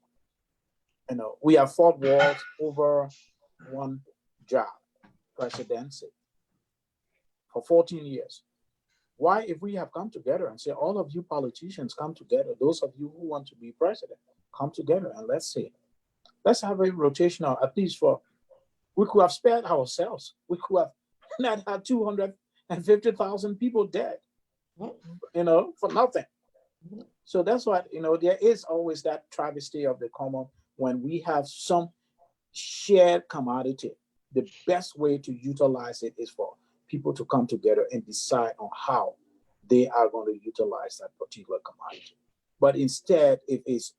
We have fought wars over one job, presidency, for 14 years. Why, if we have come together and say, all of you politicians come together, those of you who want to be president, come together and let's have a rotational, at least for, we could have spared ourselves. We could have not had 250,000 people dead, for nothing. So that's what, there is always that travesty of the common when we have some shared commodity. The best way to utilize it is for people to come together and decide on how they are going to utilize that particular commodity. But instead, if it's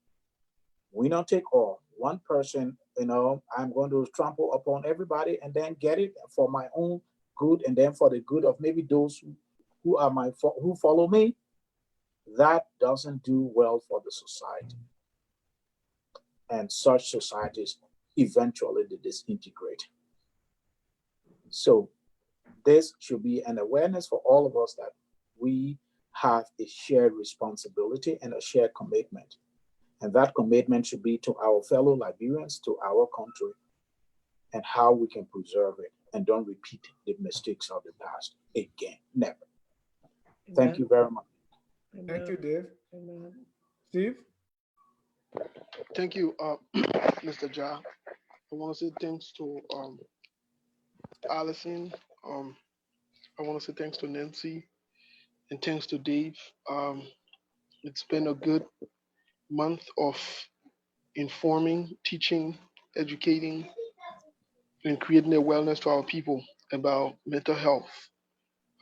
we don't take all, one person, I'm going to trample upon everybody and then get it for my own good and then for the good of maybe those who are who follow me, that doesn't do well for the society. And such societies eventually disintegrate. So this should be an awareness for all of us that we have a shared responsibility and a shared commitment. And that commitment should be to our fellow Liberians, to our country, and how we can preserve it. and don't repeat the mistakes of the past again. Never. Amen. Thank you very much. Thank you, Amen. Dave. Amen. Steve? Thank you, Mr. Ja. I want to say thanks to Allison. I want to say thanks to Nancy and thanks to Dave. It's been a good month of informing, teaching, educating, and creating awareness to our people about mental health.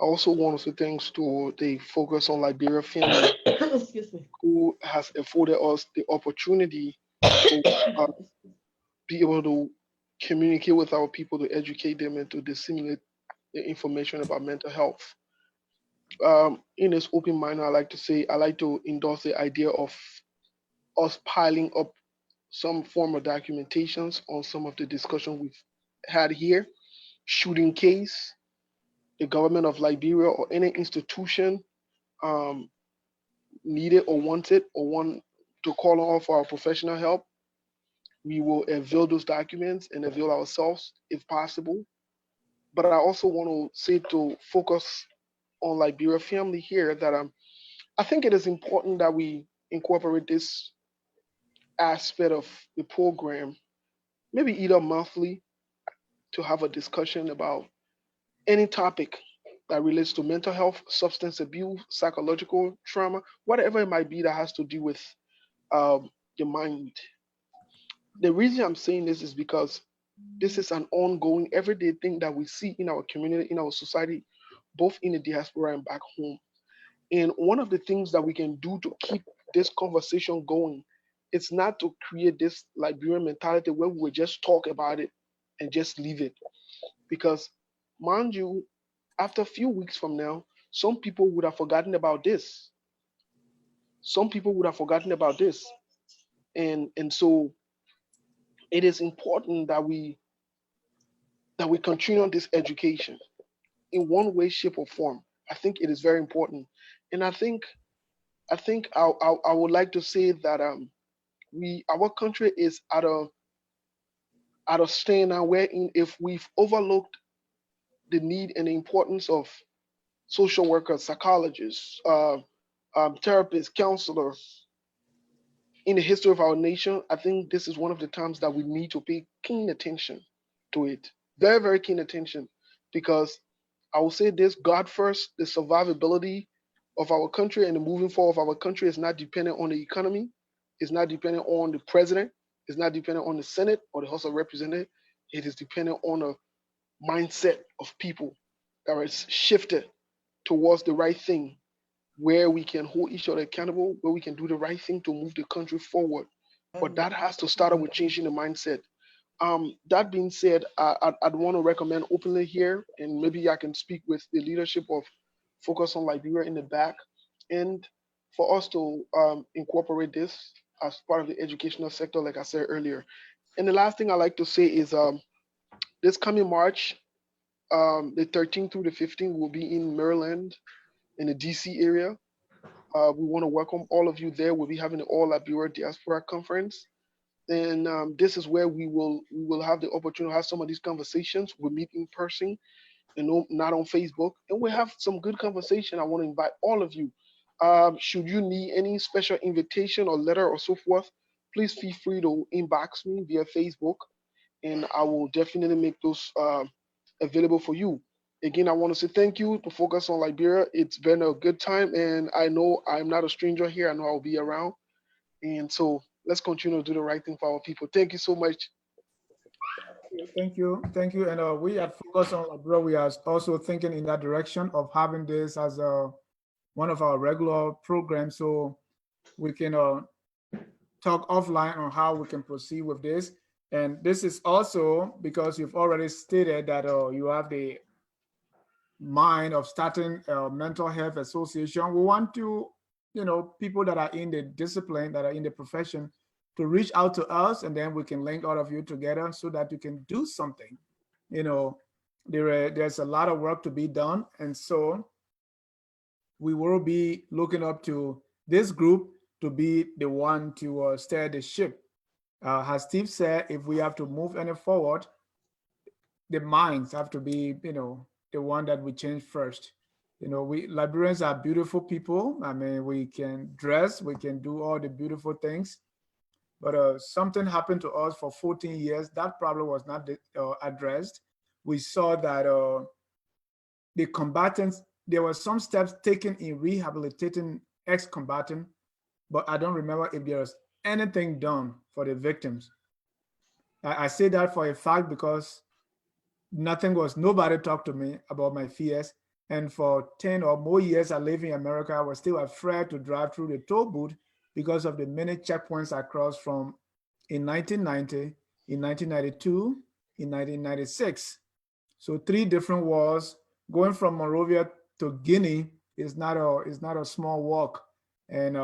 I also want to say thanks to the Focus on Liberia family Excuse me. who has afforded us the opportunity to uh, be able to communicate with our people, to educate them, and to disseminate the information about mental health. In this open manner, I like to endorse the idea of us piling up some form of documentations on some of the discussion we've had here, should in case the government of Liberia or any institution um, need it or want it or want to call on for our professional help, we will avail those documents and avail ourselves if possible. But I also want to say to focus on Liberia family here that I think it is important that we incorporate this aspect of the program, maybe either monthly, to have a discussion about any topic that relates to mental health, substance abuse, psychological trauma, whatever it might be that has to do with the mind. The reason I'm saying this is because this is an ongoing, everyday thing that we see in our community, in our society, both in the diaspora and back home. And one of the things that we can do to keep this conversation going, it's not to create this Liberian mentality where we will just talk about it and just leave it. Because, mind you, after a few weeks from now, some people would have forgotten about this. Some people would have forgotten about this. And so it is important that we continue on this education in one way, shape, or form. I think it is very important. And I would like to say that we our country is at a stage now wherein if we've overlooked the need and the importance of social workers, psychologists, therapists, counselors in the history of our nation, I think this is one of the times that we need to pay keen attention to it. Very, very keen attention. Because I will say this, God first, the survivability of our country and the moving forward of our country is not dependent on the economy, it's not dependent on the president, it's not dependent on the Senate or the House of Representatives. It is dependent on a mindset of people that is shifted towards the right thing, where we can hold each other accountable, where we can do the right thing to move the country forward. But that has to start with changing the mindset. That being said, I'd want to recommend openly here, and maybe I can speak with the leadership of Focus on Liberia in the back, and for us to incorporate this as part of the educational sector, like I said earlier. And the last thing I like to say is this coming March, the 13th through the 15th, will be in Maryland, in the DC area. We want to welcome all of you there. We'll be having the All Liberia Diaspora Conference, and this is where we will have the opportunity to have some of these conversations. We'll meet in person and not on Facebook, and we'll have some good conversation. I want to invite all of you. Should you need any special invitation or letter or so forth, please feel free to inbox me via Facebook, and I will definitely make those available for you. Again, I want to say thank you to Focus on Liberia. It's been a good time, and I know I'm not a stranger here. I know I'll be around. And so let's continue to do the right thing for our people. Thank you so much. Thank you. Thank you. And we at Focus on Liberia, we are also thinking in that direction of having this as one of our regular programs, so we can talk offline on how we can proceed with this. And this is also because you've already stated that you have the mind of starting a mental health association. We want to, people that are in the discipline, that are in the profession, to reach out to us, and then we can link all of you together so that you can do something. There's a lot of work to be done, and so we will be looking up to this group to be the one to steer the ship. As Steve said, if we have to move any forward, the minds have to be, the one that we change first. We Liberians are beautiful people. I mean, we can dress, we can do all the beautiful things, but something happened to us for 14 years. That problem was not addressed. We saw that the combatants, there were some steps taken in rehabilitating ex-combatant, but I don't remember if there was anything done for the victims. I say that for a fact because nobody talked to me about my fears. And for 10 or more years I lived in America, I was still afraid to drive through the toll booth because of the many checkpoints I crossed from in 1990, in 1992, in 1996. So 3 different wars. Going from Monrovia to Guinea is not a small walk. And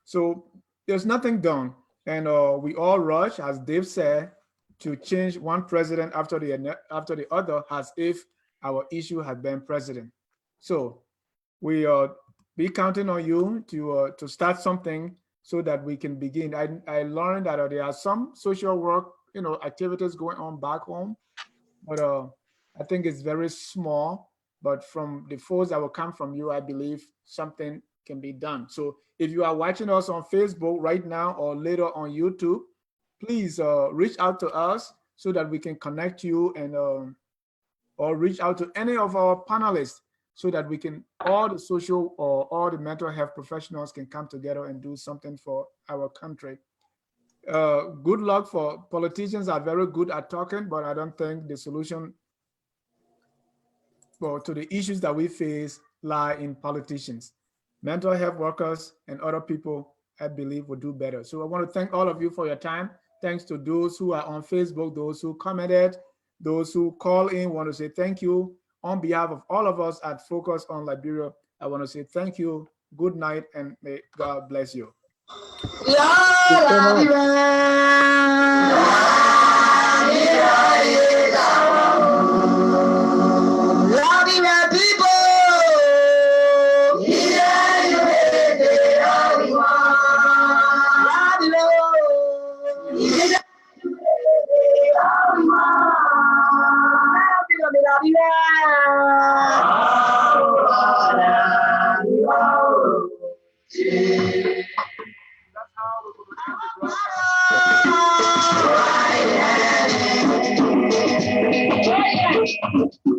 so there's nothing done. And we all rush, as Dave said, to change one president after the other, as if our issue had been president. So we be counting on you to start something so that we can begin. I learned that there are some social work activities going on back home, but I think it's very small. But from the folks that will come from you, I believe something can be done. So if you are watching us on Facebook right now or later on YouTube, please reach out to us so that we can connect you, and or reach out to any of our panelists so that we can, all the social or all the mental health professionals can come together and do something for our country. Good luck. For politicians are very good at talking, but I don't think the solution to the issues that we face lie in politicians. Mental health workers and other people, I believe, will do better. So I want to thank all of you for your time. Thanks to those who are on Facebook, those who commented, those who call in. Want to say thank you. On behalf of all of us at Focus on Liberia, I want to say thank you, good night, and may God bless you. That's how